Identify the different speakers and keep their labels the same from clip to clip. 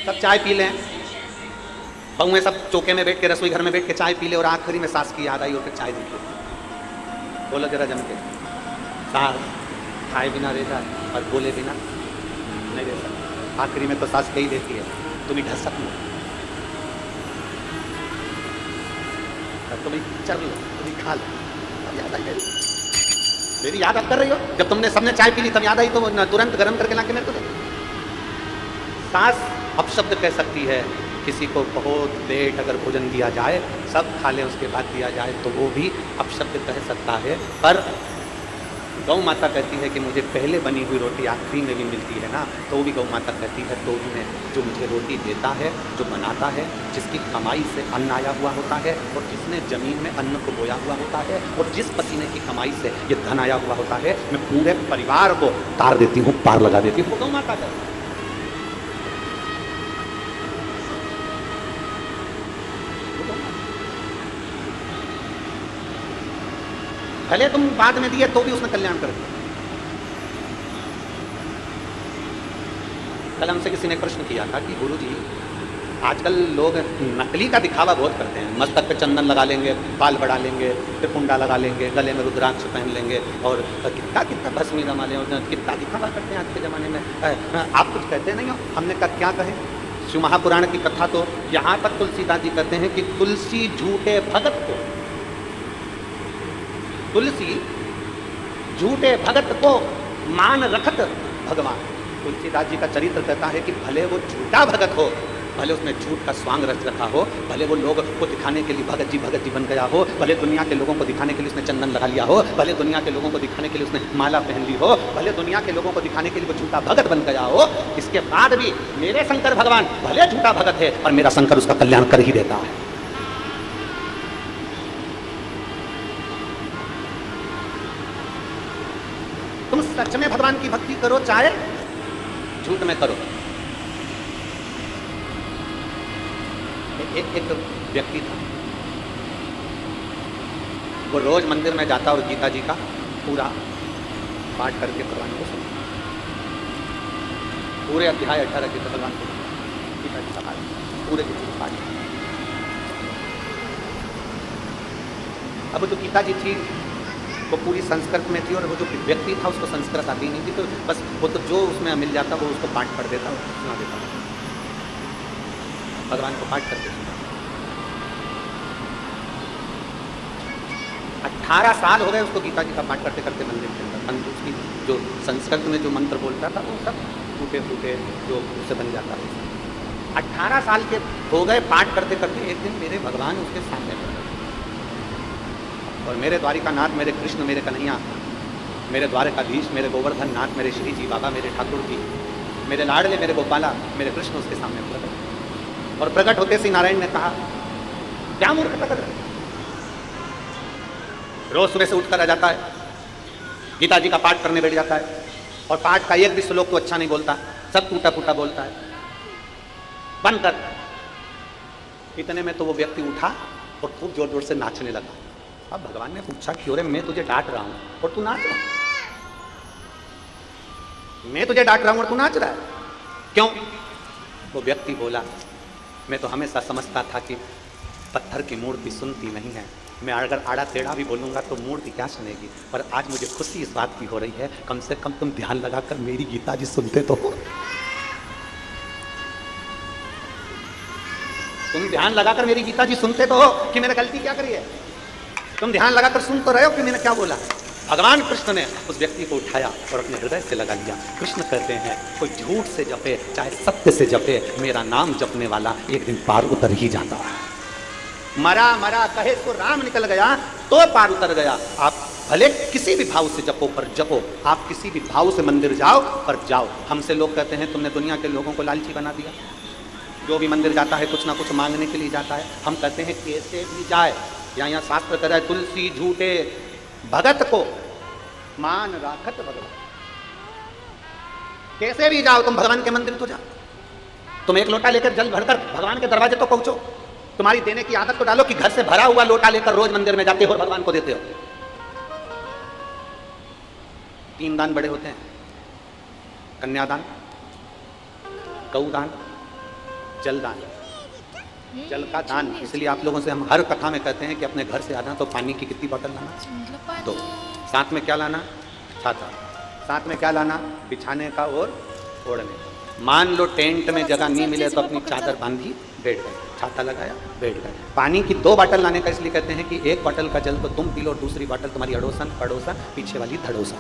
Speaker 1: सब चाय पी लें, बहुएं सब चौके में बैठ के रसोई घर में बैठ के चाय पी ले और आखिरी में सास की याद आई और फिर चाय दी। बोलो जरा जम के, सास खाए बिना रह जाए और बोले बिना नहीं रह सकता। आखिरी में तो सास कही देती है तुम ही ढस सकते, तुम ही चल लो, तुम ही खा लो। अब याद आई मेरी याद अब कर रही हो, जब तुमने सबने चाय पी ली तब याद आई तो तुरंत गर्म करके ला के मेरे को दे। सास अपशब्द कह सकती है, किसी को बहुत लेट अगर भोजन दिया जाए, सब खा ले उसके बाद दिया जाए तो वो भी अपशब्द कह सकता है। पर गौ माता कहती है कि मुझे पहले बनी हुई रोटी आखिरी में भी मिलती है ना, तो वो भी गौ माता कहती है तो भी मैं जो मुझे रोटी देता है, जो बनाता है, जिसकी कमाई से अन्न आया हुआ होता है और जिसने ज़मीन में अन्न को बोया हुआ होता है और जिस पसीने की कमाई से ये धन आया हुआ होता है, मैं पूरे परिवार को तार देती हूँ, पार लगा देती हूँ। गौ माता कहती है। भले तुम बाद में दिए तो भी उसने कल्याण कर दिया। कल हमसे किसी ने प्रश्न किया था कि गुरुजी आजकल लोग नकली का दिखावा बहुत करते हैं, मस्तक पे चंदन लगा लेंगे, बाल बढ़ा लेंगे, फिर कुंडा लगा लेंगे, गले में रुद्राक्ष पहन लेंगे और कितना कितना भस्मी रमा लें और कितना दिखावा करते हैं आज के ज़माने में। आप कुछ कहते नहीं हो? हमने कहा क्या कहें। शिव महापुराण की कथा तो यहाँ तक तुलसीदास जी कहते हैं कि तुलसी झूठे भगत को, तुलसी झूठे भगत को मान रखत भगवान। तुलसीदास जी का चरित्र कहता है कि भले वो झूठा भगत हो, भले उसने झूठ का स्वांग रच रखा हो, भले वो लोग को दिखाने के लिए भगत जी बन गया हो, भले दुनिया के लोगों को दिखाने के लिए उसने चंदन लगा लिया हो, भले दुनिया के लोगों को दिखाने के लिए उसने माला पहन ली हो, भले दुनिया के लोगों को दिखाने के लिए वो झूठा भगत बन गया हो, इसके बाद भी मेरे शंकर भगवान भले झूठा भगत है और मेरा शंकर उसका कल्याण कर ही देता है। तुम सच में भगवान की भक्ति करो चाहे झूठ में करो। एक व्यक्ति था, वो रोज मंदिर में जाता और गीता जी का पूरा पाठ करके भगवान को सुनता, पूरे अध्याय 18 के भगवान को गीता जी का पाठ, पूरे पाठ। अब जो गीता जी थी वो पूरी संस्कृत में थी और वो जो व्यक्ति था उसको संस्कृत आती नहीं थी, तो बस वो तो जो उसमें मिल जाता वो उसको पाठ पढ़ देता, सुना देता, भगवान को पाठ करके सुना। 18 साल हो गए उसको गीता जी का पाठ करते करते मंदिर के अंदर। उसकी जो संस्कृत में जो मंत्र बोलता था वो सब टूटे फूटे जो उससे बन जाता था। 18 साल के हो गए पाठ करते करते, एक दिन मेरे भगवान उसके सामने पड़ गए और मेरे द्वारिकानाथ, मेरे कृष्ण, मेरे कन्हैया, मेरे द्वारकाधीश, मेरे गोवर्धन नाथ, मेरे श्री जी बाबा, मेरे ठाकुर जी, मेरे लाडले, मेरे गोपाला, मेरे कृष्ण उसके सामने प्रकट। और प्रकट होते से नारायण ने कहा, क्या मूर्खता कर रहे? रोज सुबह से उठकर आ जाता है, गीता जी का पाठ करने बैठ जाता है और पाठ का एक भी श्लोक तो अच्छा नहीं बोलता, सब टूटा फूटा बोलता है, बंद कर। इतने में तो वो व्यक्ति उठा और खूब जोर जोर से नाचने लगा। अब भगवान ने पूछा कि अरे मैं तुझे डांट रहा हूं और तू नाच रहा है, मैं तुझे डांट रहा हूं और तू नाच रहा है, क्यों? वो व्यक्ति बोला, मैं तो हमेशा समझता था कि पत्थर की मूर्ति सुनती नहीं है, मैं अगर आड़ा टेढ़ा भी बोलूंगा तो मूर्ति क्या सुनेगी, पर आज मुझे खुशी इस बात की हो रही है, कम से कम तुम ध्यान लगाकर मेरी गीता जी सुनते तो हो। तुम ध्यान लगाकर मेरी गीता जी सुनते तो हो कि मैंने गलती क्या करी है, तुम ध्यान लगाकर सुन तो रहे हो कि मैंने क्या बोला। भगवान कृष्ण ने उस व्यक्ति को उठाया और अपने हृदय से लगा लिया। कृष्ण कहते हैं कोई झूठ से जपे चाहे सत्य से जपे, मेरा नाम जपने वाला एक दिन पार उतर ही जाता है। मरा मरा कहे तो राम निकल गया तो पार उतर गया। आप भले किसी भी भाव से जपो पर जपो, आप किसी भी भाव से मंदिर जाओ पर जाओ। हमसे लोग कहते हैं तुमने दुनिया के लोगों को लालची बना दिया, जो भी मंदिर जाता है कुछ ना कुछ मांगने के लिए जाता है। हम कहते हैं कैसे भी जाए, यहाँ शास्त्र कह रहा है तुलसी झूठे भगत को मान राखत भगवान। कैसे भी जाओ तुम भगवान के मंदिर तो जाओ, तुम एक लोटा लेकर जल भरकर भगवान के दरवाजे तो पहुंचो। तुम्हारी देने की आदत को डालो कि घर से भरा हुआ लोटा लेकर रोज मंदिर में जाते हो और भगवान को देते हो। 3 दान बड़े होते हैं, कन्यादान, गौदान जलदान, जल का दान। इसलिए आप लोगों से हम हर कथा में कहते हैं कि अपने घर से आना तो पानी की कितनी बोतल लाना, 2। साथ में क्या लाना, छाता। साथ में क्या लाना, बिछाने का और ओढ़ने का। मान लो टेंट में जगह नहीं मिले तो अपनी चादर बांधी बैठ गए, छाता लगाया बैठ गए। पानी की 2 बोतल लाने का इसलिए कहते हैं कि 1 बोतल का जल तो तुम पी लो, दूसरी बोतल तुम्हारी अड़ोसन पड़ोसन पीछे वाली धड़ोसन।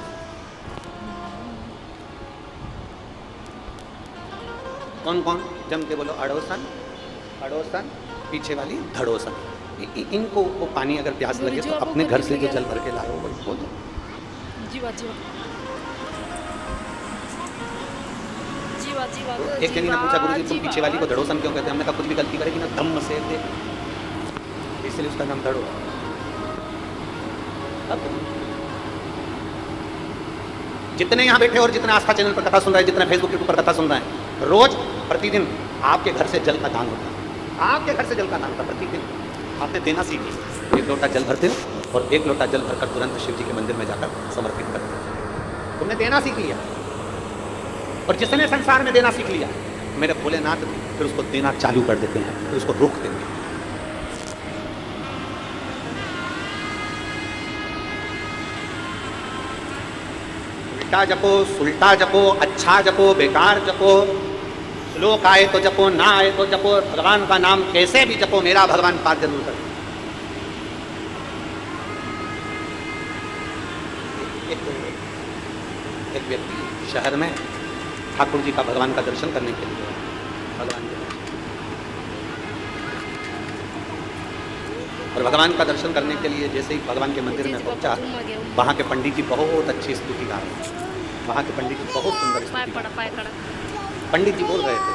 Speaker 1: कौन कौन जम के बोलो, अड़ोसन पड़ोसन पीछे वाली धड़ोसन। इनको वो पानी अगर प्यास लगे तो अपने घर से जो जल भर के लाओ वही बोलो। एक जनी ने पूछा, गुरुजी तुम पीछे वाली को धड़ोसन क्यों कहते हैं? हमने कहा कुछ भी गलती करेगी ना धम्म से दे, इसलिए उसका नाम धड़ो। जितने यहाँ बैठे और जितने आस्था चैनल पर कथा सुन रहे हैं, जितने फेसबुक यूट्यूब पर कथा सुन रहे हैं, रोज प्रतिदिन आपके घर से जल का दान होता है। आपके घर से जल का दान होता है प्रतिदिन। आपने देना सीख लिया। 1 लोटा जल भरते हो और 1 लोटा जल भरकर तुरंत शिव जी के मंदिर में जाकर समर्पित करते हो। तुमने देना सीख लिया। और जिसने संसार में देना सीख लिया, मेरे भोलेनाथ फिर उसको देना चालू कर देते हैं, फिर उसको रोक देंगे। उल्टा जपो, सुल्टा जपो, अच्छा जपो, बेकार जपो, श्लोक आए तो जपो, ना आए तो जपो, भगवान का नाम कैसे भी जपो, मेरा भगवान पार जरूर करे। एक व्यक्ति शहर में ठाकुर जी का भगवान का दर्शन करने के लिए, भगवान के और भगवान का दर्शन करने के लिए जैसे ही भगवान के मंदिर में पहुंचा, वहाँ के पंडित जी बहुत अच्छी स्तुति गा रहे हैं। वहाँ के पंडित जी बहुत सुंदर स्तुति, पंडित जी बोल रहे थे,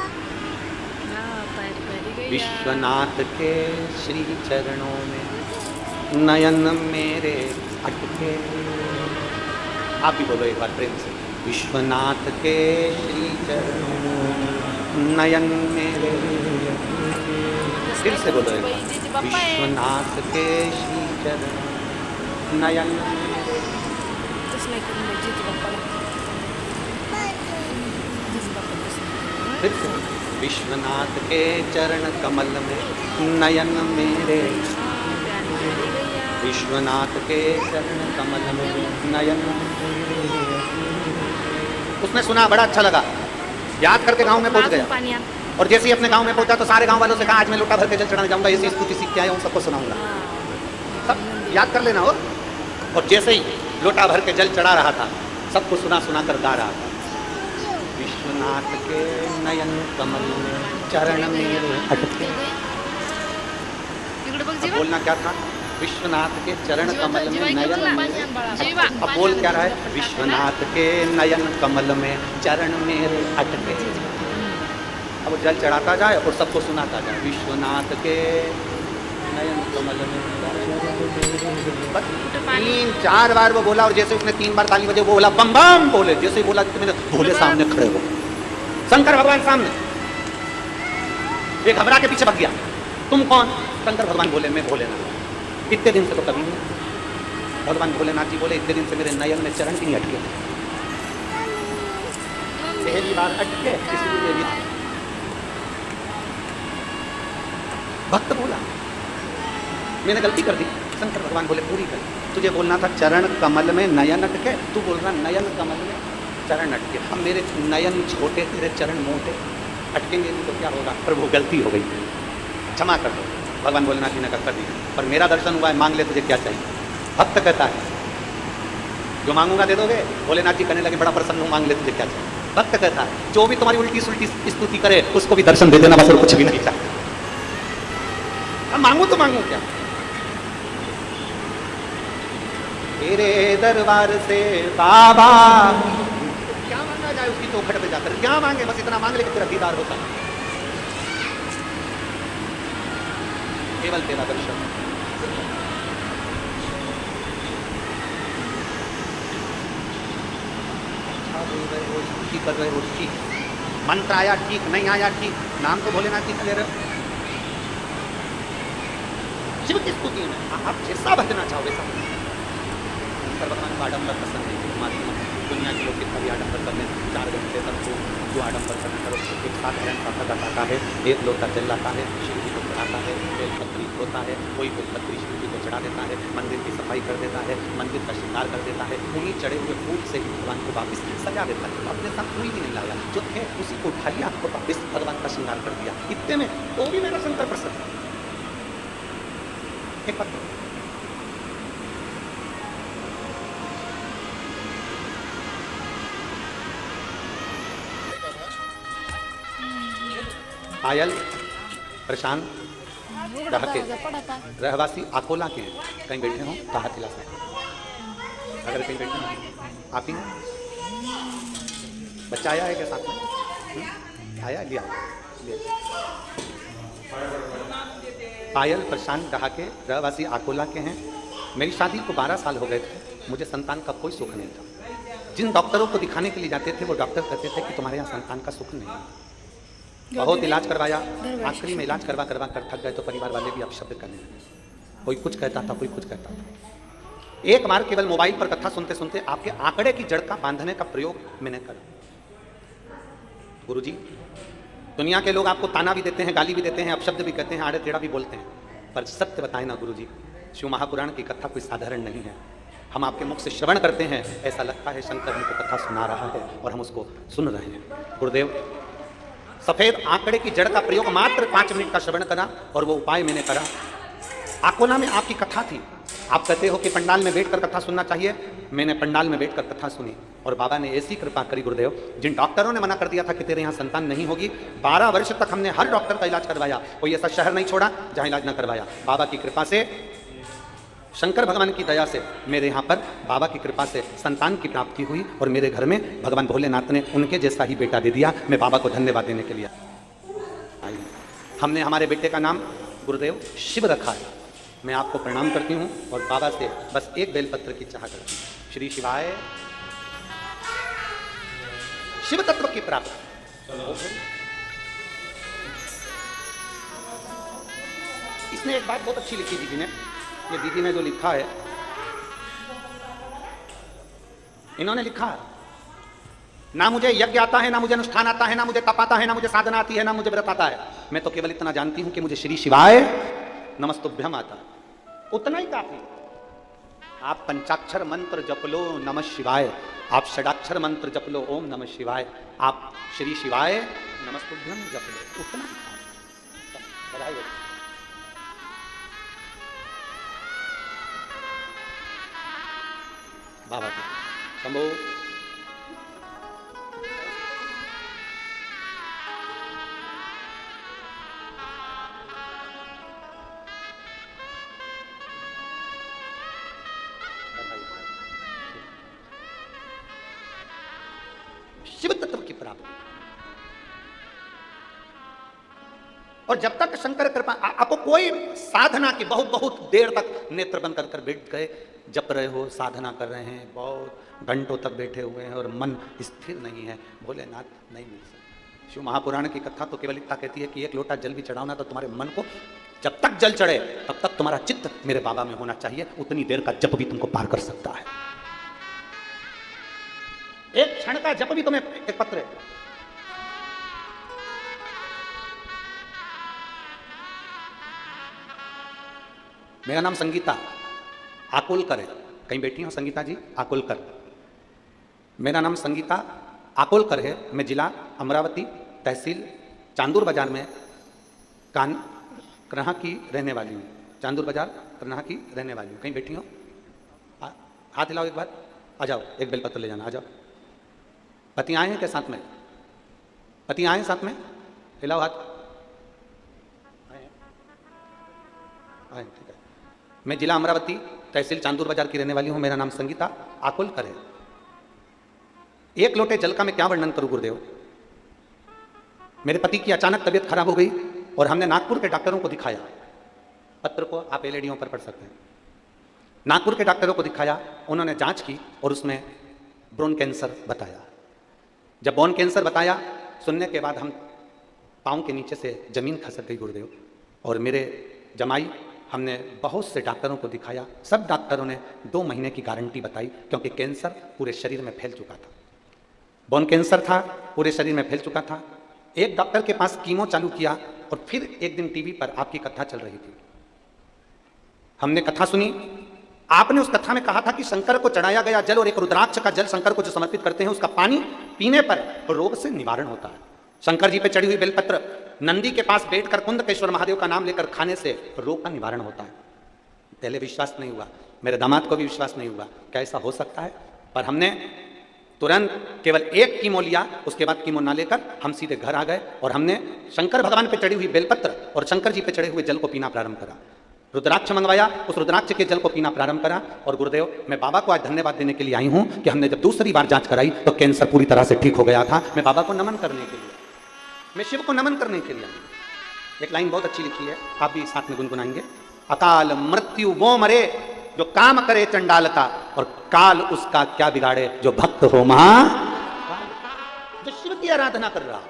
Speaker 1: विश्वनाथ के श्री चरणों में नयन मेरे अटके। आप भी बोलो एक बार प्रेम से, विश्वनाथ के श्री चरणों में नयन मेरे। फिर से बोलो एक बार, विश्वनाथ के श्री चरणों नयन मेरे। फिर से, विश्वनाथ के चरण कमल में नयन मेरे, विश्वनाथ के चरण कमल में नयन। उसने सुना, बड़ा अच्छा लगा, याद करके गांव में पहुंच गया। और जैसे ही अपने गांव में पहुंचा तो सारे गांव वालों से कहा, आज मैं लोटा भर के जल चढ़ाने जाऊंगा, ऐसी स्तुति सीख के आया हूँ, सबको सुनाऊंगा। सब याद कर लेना हो। और जैसे ही लोटा भर के जल चढ़ा रहा था, सबको सुना सुना कर गा रहा था, विश्वनाथ के नयन कमल में चरण मेरे अटके। बोलना क्या था, विश्वनाथ के चरण कमल में नयन मेरे। अब बोल क्या रहा है, विश्वनाथ के नयन कमल में चरण मेरे अटके। अब वो जल चढ़ाता जाए और सबको सुनाता जाए, विश्वनाथ के नयन कमल में। 3-4 बार वो बोला, और जैसे उसने 3 बार ताली बजे वो बोला बम बम बोले। जैसे ही बोला तो मेरे भोले सामने खड़े हो, शंकर भगवान सामने। ये घबरा के पीछे भाग गया, तुम कौन? शंकर भगवान बोले, मैं भोलेनाथ। इतने दिन से तो कभी नहीं। भगवान भोलेनाथ जी बोले, इतने दिन से मेरे नयन में चरण नहीं अटके, पहली बार अटके, इसलिए भी। भक्त बोला, मैंने गलती कर दी। शंकर भगवान बोले, पूरी कर। तुझे बोलना था चरण कमल में नयन अटके, तू बोल रहा नयन कमल में चरण अटके। अब मेरे नयन छोटे, तेरे चरण मोटे, अटकेंगे नहीं तो क्या होगा? प्रभु गलती हो गई, क्षमा कर दो। भगवान भोलेनाथ जी ने कर दिया, पर मेरा दर्शन हुआ है, मांग ले, तुझे क्या चाहिए? भक्त कहता है, जो मांगूंगा दे दोगे? भोलेनाथ जी कहने लगे, बड़ा प्रसन्न हूँ, मांग ले, तुझे क्या चाहिए? भक्त कहता है, जो भी तुम्हारी उल्टी सुल्टी स्तुति करे उसको भी दर्शन दे देना, बस और कुछ भी नहीं चाहिए। अब मांगू तो मांगू क्या? तेरे दरबार से बाबा, क्या मांगा जाए उसकी चौखट पे जाकर? क्या मांगे? बस इतना मांग ले कि तेरा दीदार होता है, केवल तेरा दर्शन। ठीक कर रहे हो, ठीक। मंत्र आया ठीक, नहीं आया ठीक, नाम तो भोलेनाथ जी का ले रहे हो। शिव की स्तुति में आप जैसा भजना चाहो वैसा। शंकर भगवान को आडम्बर पसंद नहीं, दुनिया के लोग कितना भी आडंबर कर लें, 4 घंटे तक जो आडंबर करना करो, एक साधारण सा खत आता है, एक लोटा जल लाता है, शिव जी को चढ़ाता है, बेलपत्री होता है, कोई बेलपत्री शिव जी को चढ़ा देता है, मंदिर की सफाई कर देता है, मंदिर का श्रृंगार कर देता है, उन्हीं चढ़े हुए फूल से ही भगवान को वापिस सजा देता है। अपने साथ कोई भी नहीं लाया, जो थे उसी को उठा लिया और वापिस भगवान का श्रृंगार कर दिया। इतने में तो भी मेरा शंकर प्रसन्न। एक बात पायल प्रशांत डहके रहवासी अकोला के हैं, कहीं बैठे हों तो हाथ हिला सकते, अगर कहीं बैठे हों आप ही हैं। बच्चा आया है क्या साथ में? आया लिया। पायल प्रशांत डहाके रहवासी अकोला के हैं। मेरी शादी को 12 साल हो गए थे, मुझे संतान का कोई सुख नहीं था। जिन डॉक्टरों को दिखाने के लिए जाते थे वो डॉक्टर कहते थे कि तुम्हारे यहाँ संतान का सुख नहीं है। बहुत इलाज करवाया, आखिरी में इलाज करवा करवा कर थक गए तो परिवार वाले भी अपशब्द करने लगे। कोई कुछ कहता था, कोई कुछ कहता था। एक बार केवल मोबाइल पर कथा सुनते सुनते आपके आंकड़े की जड़ का बांधने का प्रयोग मैंने करा। गुरुजी, दुनिया के लोग आपको ताना भी देते हैं, गाली भी देते हैं, अपशब्द भी कहते हैं, आड़े टेढ़ा भी बोलते हैं, पर सत्य बताएं ना गुरुजी, शिव महापुराण की कथा कोई साधारण नहीं है। हम आपके मुख से श्रवण करते हैं, ऐसा लगता है शंकर हमको कथा सुना रहा है और हम उसको सुन रहे हैं। गुरुदेव, सफेद आंकड़े की जड़ का प्रयोग मात्र 5 मिनट का श्रवण करा और वो उपाय मैंने करा। अकोला में आपकी कथा थी, आप कहते हो कि पंडाल में बैठकर कथा सुनना चाहिए, मैंने पंडाल में बैठकर कथा सुनी और बाबा ने ऐसी कृपा करी गुरुदेव, जिन डॉक्टरों ने मना कर दिया था कि तेरे यहाँ संतान नहीं होगी, 12 वर्ष तक हमने हर डॉक्टर का इलाज करवाया, कोई ऐसा शहर नहीं छोड़ा जहाँ इलाज न करवाया। बाबा की कृपा से, शंकर भगवान की दया से मेरे यहाँ पर बाबा की कृपा से संतान की प्राप्ति हुई और मेरे घर में भगवान भोलेनाथ ने उनके जैसा ही बेटा दे दिया। मैं बाबा को धन्यवाद देने के लिए आई। हमने हमारे बेटे का नाम गुरुदेव शिव रखा है। मैं आपको प्रणाम करती हूँ और बाबा से बस एक बेलपत्र की चाह करती हूँ। श्री शिवाय। शिव तत्व की प्राप्ति। इसने एक बात बहुत अच्छी लिखी दीदी ने, ये दीदी ने जो लिखा है, इन्होंने लिखा ना मुझे यज्ञ आता है, ना मुझे अनुष्ठान आता है, ना मुझे तप आता है, ना मुझे साधना आती है, ना मुझे व्रत आता है। मैं तो केवल इतना जानती हूं कि मुझे श्री शिवाय नमस्तुभ्यम आता है, उतना ही काफी। आप पंचाक्षर मंत्र जप लो नमः शिवाय, आप षडाक्षर मंत्र जप लो ओम नमः शिवाय, आप श्री शिवाय नमस्तुभ्यम जप लो, उतना ही काफी। बधाई हो। बाबा की शंभो। शिव तत्व की प्राप्ति। और जब तक शंकर कृपा, आपको कोई साधना की बहुत देर तक नेत्र बंद कर बैठ गए, जप रहे हो, साधना कर रहे हैं, बहुत घंटों तक बैठे हुए हैं और मन स्थिर नहीं है, भोलेनाथ नहीं मिल सकते। शिव महापुराण की कथा तो केवल इतना कहती है कि एक लोटा जल भी चढ़ाओ ना तो तुम्हारे मन को, जब तक जल चढ़े तब तक तुम्हारा चित्त मेरे बाबा में होना चाहिए, उतनी देर का जप भी तुमको पार कर सकता है। एक क्षण का जप भी तुम्हें, एक पत्र है, मेरा नाम संगीता आकोलकर है, कहीं बैठी हो संगीता जी आकोलकर, मेरा नाम संगीता आकोलकर है। मैं जिला अमरावती, तहसील चांदूर बाजार में करहा की रहने वाली हूँ, चांदूर बाजार करहा की रहने वाली हूँ। कहीं बैठी हो? हाथ हिलाओ एक बार, आ जाओ, एक बेलपत्र ले जाना, आ जाओ। पति आए हैं क्या साथ में? पति आए हैं साथ में? हिलाओ हाथ। आए, ठीक है। मैं जिला अमरावती, तहसील चांदूर बाजार की रहने वाली हूँ। मेरा नाम संगीता आकोलकर है। एक लोटे जल का मैं क्या वर्णन करूँ गुरुदेव। मेरे पति की अचानक तबीयत खराब हो गई और हमने नागपुर के डॉक्टरों को दिखाया। पत्र को आप एलईडीओं पर पढ़ सकते हैं। नागपुर के डॉक्टरों को दिखाया, उन्होंने जांच की और उसमें ब्रोन कैंसर बताया। जब ब्रोन कैंसर बताया, सुनने के बाद हम पाँव के नीचे से जमीन खसक गई गुरुदेव। और मेरे जमाई हमने बहुत से डॉक्टरों को दिखाया, सब डॉक्टरों ने 2 महीने की गारंटी बताई, क्योंकि कैंसर पूरे शरीर में फैल चुका था। बोन कैंसर था, पूरे शरीर में फैल चुका था। एक डॉक्टर के पास कीमो चालू किया और फिर एक दिन टीवी पर आपकी कथा चल रही थी। हमने कथा सुनी। आपने उस कथा में कहा था कि शंकर को चढ़ाया गया जल और एक रुद्राक्ष का जल शंकर को जो समर्पित करते हैं, उसका पानी पीने पर रोग से निवारण होता है। शंकर जी पे चढ़ी हुई बेलपत्र नंदी के पास बैठकर कुंदकेश्वर महादेव का नाम लेकर खाने से रोग का निवारण होता है। पहले विश्वास नहीं हुआ, मेरे दामाद को भी विश्वास नहीं हुआ, क्या ऐसा हो सकता है? पर हमने तुरंत केवल 1 कीमो लिया, उसके बाद कीमो ना लेकर हम सीधे घर आ गए और हमने शंकर भगवान पे चढ़ी हुई बेलपत्र और शंकर जी पे चढ़े हुए जल को पीना प्रारंभ करा। रुद्राक्ष मंगवाया, उस रुद्राक्ष के जल को पीना प्रारंभ करा। और गुरुदेव, मैं बाबा को आज धन्यवाद देने के लिए आई हूं कि हमने जब दूसरी बार जांच कराई तो कैंसर पूरी तरह से ठीक हो गया था। मैं बाबा को नमन करने के लिए, मैं शिव को नमन करने के लिए आई। एक लाइन बहुत अच्छी लिखी है, आप भी साथ में गुनगुनाएंगे। अकाल मृत्यु वो मरे जो काम करे चंडाल का, और काल उसका क्या बिगाड़े जो भक्त हो महा। जो शिव की आराधना कर रहा,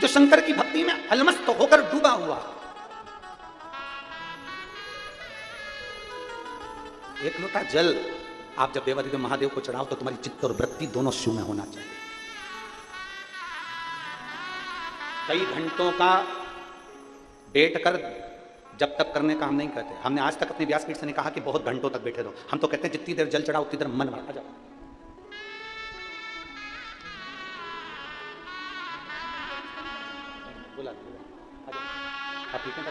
Speaker 1: जो शंकर की भक्ति में अलमस्त होकर डूबा हुआ, एक लोटा जल आप जब देवादिदेव महादेव को चढ़ाओ तो तुम्हारी चित्त और वृत्ति दोनों शून्य होना चाहिए। कई घंटों का बैठकर जब तक करने का हम नहीं कहते। हमने आज तक अपने व्यासपीठ से नहीं कहा कि बहुत घंटों तक बैठे रहो। हम तो कहते हैं जितनी देर जल चढ़ाओ उतनी देर मन बढ़ा जाओ। बोला आप ठीक है?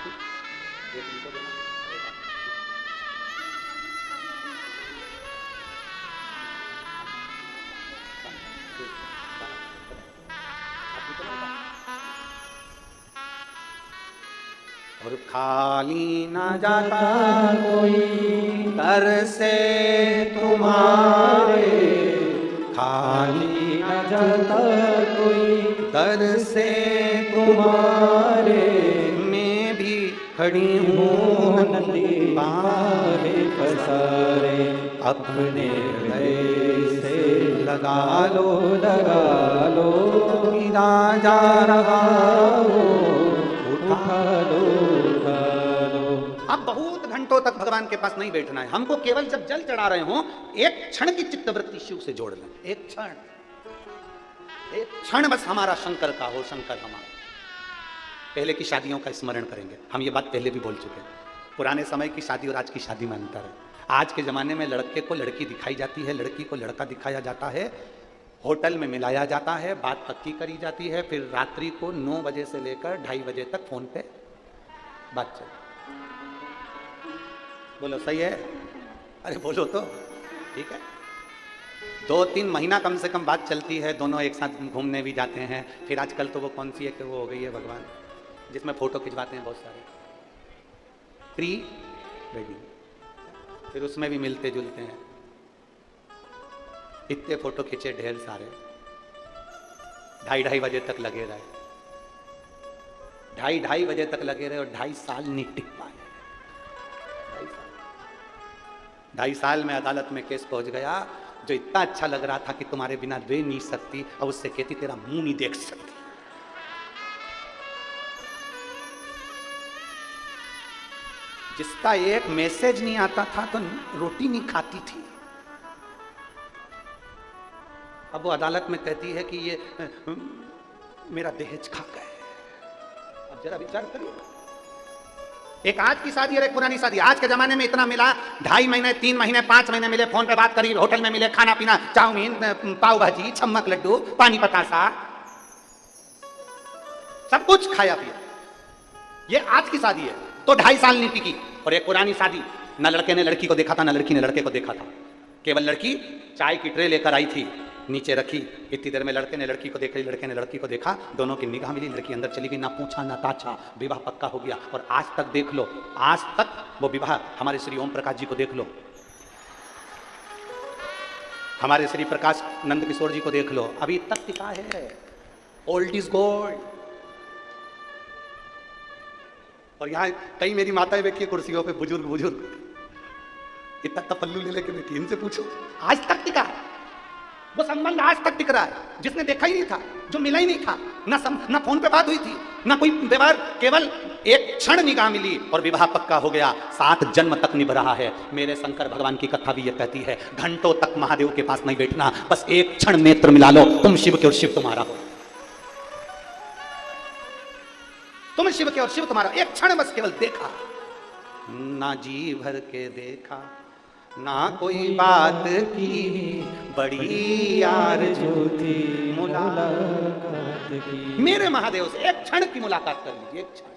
Speaker 1: और खाली ना जाता कोई दर से तुम्हारे, खाली ना जाता कोई दर से तुम्हारे, मैं भी खड़ी हूँ नदी पारे पसारे, अपने हृदय से लगा लो गिरा जा रहा हो, उठा लो। अब बहुत घंटों तक भगवान के पास नहीं बैठना है हमको, केवल जब जल चढ़ा रहे हो एक क्षण की चित्तवृत्ति शिव से जोड़ लें। एक क्षण बस हमारा शंकर का हो, शंकर हमारा। पहले की शादियों का स्मरण करेंगे, हम ये बात पहले भी बोल चुके हैं। पुराने समय की शादी और आज की शादी में अंतर है। आज के जमाने में लड़के को लड़की दिखाई जाती है, लड़की को लड़का दिखाया जाता है, होटल में मिलाया जाता है, बात पक्की करी जाती है, फिर रात्रि को 9 बजे से लेकर 2:30 बजे तक फोन पे बात चल। बोलो सही है? अरे बोलो तो ठीक है। 2-3 महीना कम से कम बात चलती है, दोनों एक साथ घूमने भी जाते हैं। फिर आजकल तो वो कौन सी है कि वो हो गई है भगवान, जिसमें फोटो खिंचवाते हैं बहुत सारे, प्री वेडिंग, फिर उसमें भी मिलते जुलते हैं। इतने फोटो खींचे ढेर सारे, 2:30 बजे तक लगे रहे, 2:30 बजे तक लगे रहे और 2.5 साल नहीं टिक पाए। 2.5 साल में अदालत में केस पहुंच गया। जो इतना अच्छा लग रहा था कि तुम्हारे बिना रह नहीं सकती, अब उससे कहती तेरा मुंह नहीं देख सकती। जिसका एक मैसेज नहीं आता था तो रोटी नहीं खाती थी, अब वो अदालत में कहती है कि ये मेरा दहेज खा गए। अब जरा विचार करिए, एक आज की शादी और एक पुरानी शादी। आज के जमाने में इतना मिला, 2.5 महीने 3 महीने 5 महीने मिले, फोन पे बात करी, होटल में मिले, खाना पीना, चाउमीन, पाव भाजी, छम्मक लड्डू, पानी पतासा, सब कुछ खाया पिया। ये आज की शादी है तो 2.5 साल नहीं टिकी। और एक पुरानी शादी, न लड़के ने लड़की को देखा था, न लड़की ने लड़के को देखा था। केवल लड़की चाय की ट्रे लेकर आई थी, नीचे रखी, इतनी देर में लड़के ने लड़की को देखा, लड़के ने लड़की को देखा, दोनों की निगाह मिली, लड़की अंदर चली गई, ना पूछा ना ताछा, विवाह पक्का हो गया। और आज तक देख लो, आज तक वो विवाह, हमारे श्री ओम प्रकाश जी को देख लो, हमारे श्री प्रकाश नंद किशोर जी को देख लो, अभी तक टिका है। Old is gold. और यहाँ कई मेरी माताएं बैठी है कुर्सियों पे, बुजुर्ग बुजुर्ग, इतना तपल्लू ले लेके बैठी, इनसे पूछो, आज तक टिका है वो संबंध, आज तक टिक रहा है। जिसने देखा ही नहीं था जो मिला ही नहीं था, ना फोन पे बात हुई थी, ना कोई व्यवहार, केवल एक क्षण निगाह मिली और विवाह पक्का हो गया। 7 जन्म तक निभ रहा है। मेरे शंकर भगवान की कथा भी ये कहती है, घंटों तक महादेव के पास नहीं बैठना, बस एक क्षण नेत्र मिला लो, तुम शिव के और शिव तुम्हारा हो। तुम शिव के और शिव तुम्हारा, एक क्षण बस केवल देखा, ना जी भर के देखा, ना कोई बात की, बड़ी आरज़ू थी मुलाकात की। मेरे महादेव से एक क्षण की मुलाकात कर लीजिए, एक क्षण।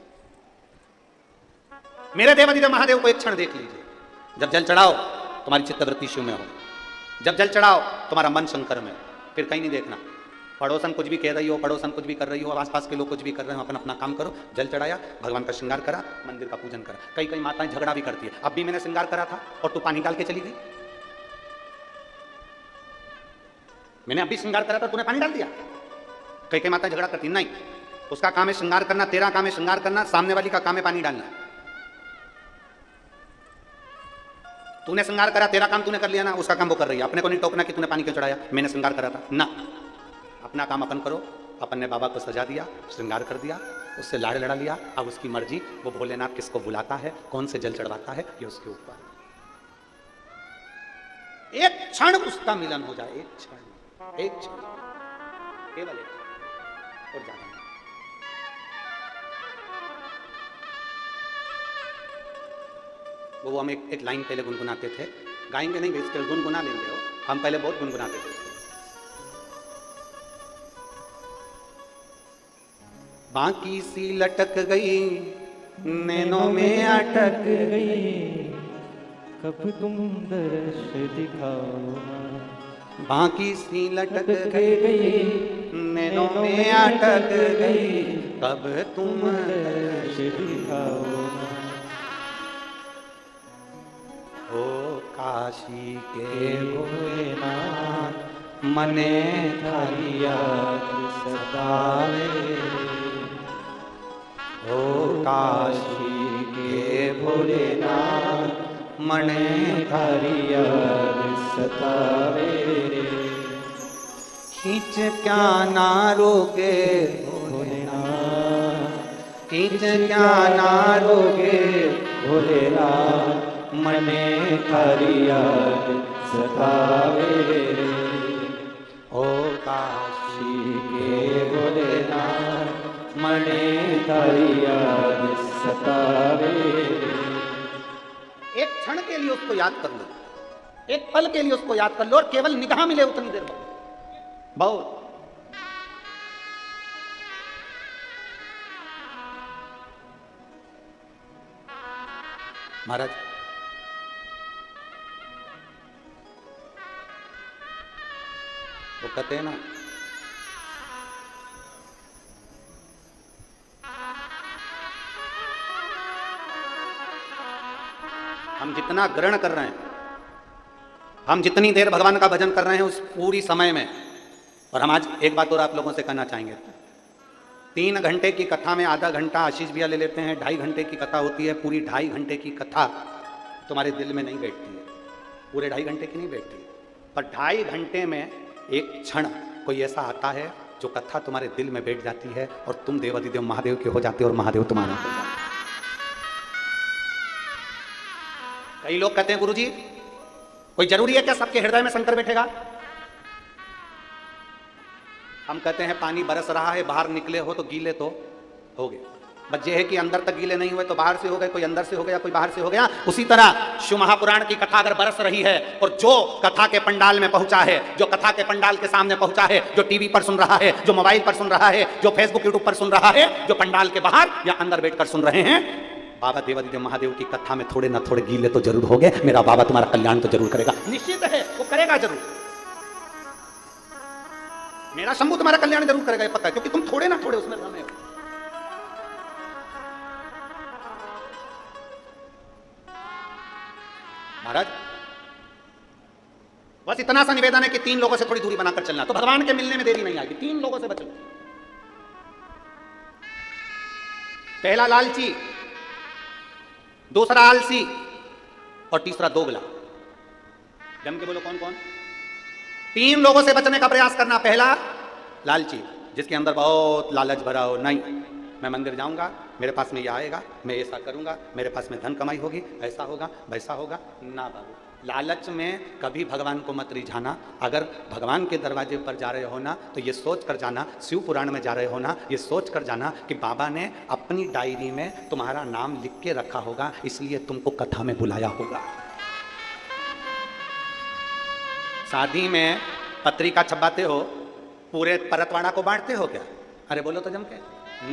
Speaker 1: मेरे देवाधिदेव महादेव को एक क्षण देख लीजिए। जब जल चढ़ाओ तुम्हारी चित्तवृत्ति शिव में हो, जब जल चढ़ाओ तुम्हारा मन शंकर में, फिर कहीं नहीं देखना। पड़ोसन कुछ भी कह रही हो, पड़ोसन कुछ भी कर रही हो, आसपास के लोग कुछ भी कर रहे हो, अपना अपना काम करो। जल चढ़ाया, भगवान का श्रृंगार करा, मंदिर का पूजन करा। कई कई माताएं झगड़ा भी करती है, अब भी मैंने श्रृंगार करा था और तू पानी डाल के चली गई। मैंने अभी श्रृंगार करा था, तूने पानी डाल दिया। कई कई माताएं झगड़ा करती, नहीं, उसका काम है श्रृंगार करना, तेरा काम है श्रृंगार करना, सामने वाली का काम है पानी डालना। तूने श्रृंगार करा, तेरा काम तूने कर लिया ना, उसका काम वो कर रही है। अपने को नहीं टोकना कि तूने पानी क्यों चढ़ाया, मैंने श्रृंगार करा था ना। अपना काम अपन करो। अपन ने बाबा को सजा दिया, श्रृंगार कर दिया, उससे लाड़ लड़ा लिया। अब उसकी मर्जी, वो भोलेनाथ किसको बुलाता है, कौन से जल चढ़वाता है, ये उसके ऊपर। एक क्षण उसका मिलन हो जाए, एक क्षण, एक क्षण, केवल एक क्षण, और ज्यादा नहीं। वो हम एक लाइन पहले गुनगुनाते थे, गाएंगे नहीं, इसके गुनगुना लेंगे। हो हम पहले बहुत गुनगुनाते थे। बाकी सी लटक गई, नैनों में अटक गई,
Speaker 2: कब तुम दर्श दिखाओ ना।
Speaker 1: बाकी सी लटक गई, नैनों में अटक गई, कब तुम
Speaker 2: दर्श दिखाओ ना।
Speaker 1: ओ काशी के भोलेनाथ, मने थारी याद सतावे। ओ काशी के भोलेनाथ, मने थारी याद सतावे। खींच क्या ना रोगे भोलेनाथ, खींच क्या ना रोगे भोलेनाथ, मने थारी याद सतावे। ओ काशी के भोलेनाथ, मने थारी याद सतावे। एक क्षण के लिए उसको याद कर लो, एक पल के लिए उसको याद कर लो, और केवल निगाह मिले उतनी देर बाद बहुत। महाराज वो कहते हैं ना, हम जितना ग्रहण कर रहे हैं, हम जितनी देर भगवान का भजन कर रहे हैं उस पूरी समय में, और हम आज एक बात और आप लोगों से कहना चाहेंगे, 3 घंटे की कथा में आधा घंटा आशीष भैया ले लेते हैं, 2.5 घंटे की कथा होती है। पूरी 2.5 घंटे की कथा तुम्हारे दिल में नहीं बैठती है, पूरे 2.5 घंटे की नहीं बैठती, पर 2.5 घंटे में एक क्षण कोई ऐसा आता है जो कथा तुम्हारे दिल में बैठ जाती है, और तुम देवाधिदेव महादेव के हो जाते हो और महादेव तुम्हारा हो जाते। कई लोग कहते हैं गुरुजी कोई जरूरी है क्या सबके हृदय में शंकर बैठेगा? हम कहते हैं पानी बरस रहा है, बाहर निकले हो तो गीले तो हो गए, बस ये है कि अंदर तक गीले नहीं हुए तो बाहर से हो गए, कोई अंदर से हो गया, कोई बाहर से हो गया। उसी तरह शिव महापुराण की कथा अगर बरस रही है, और जो कथा के पंडाल में पहुंचा है, जो कथा के पंडाल के सामने पहुंचा है, जो टीवी पर सुन रहा है, जो मोबाइल पर सुन रहा है, जो फेसबुक यूट्यूब पर सुन रहा है, जो पंडाल के बाहर या अंदर बैठकर सुन रहे हैं, बाबा देवाधिदेव महादेव की कथा में थोड़े ना थोड़े गीले तो जरूर हो गए। मेरा बाबा तुम्हारा कल्याण तो जरूर करेगा, निश्चित है वो करेगा जरूर। मेरा शंभू तुम्हारा कल्याण जरूर करेगा, ये पता है, क्योंकि तुम थोड़े ना थोड़े उसमें रमे हो। महाराज बस इतना सा निवेदन है कि 3 लोगों से थोड़ी दूरी बनाकर चलना, तो भगवान के मिलने में देरी नहीं आएगी। 3 लोगों से बचो। पहला लालची, दूसरा आलसी, और तीसरा दोगला। जम के बोलो कौन कौन? 3 लोगों से बचने का प्रयास करना। पहला लालची, जिसके अंदर बहुत लालच भरा हो। नहीं, मैं मंदिर जाऊंगा, मेरे पास में ये आएगा, मैं ऐसा करूंगा, मेरे पास में धन कमाई होगी, ऐसा होगा वैसा होगा। ना बाबू, लालच में कभी भगवान को मत रिझाना। अगर भगवान के दरवाजे पर जा रहे हो ना तो ये सोच कर जाना, शिव पुराण में जा रहे हो ना ये सोच कर जाना कि बाबा ने अपनी डायरी में तुम्हारा नाम लिख के रखा होगा, इसलिए तुमको कथा में बुलाया होगा। शादी में पत्रिका छपाते हो, पूरे परतवाड़ा को बांटते हो क्या? अरे बोलो तो जम के।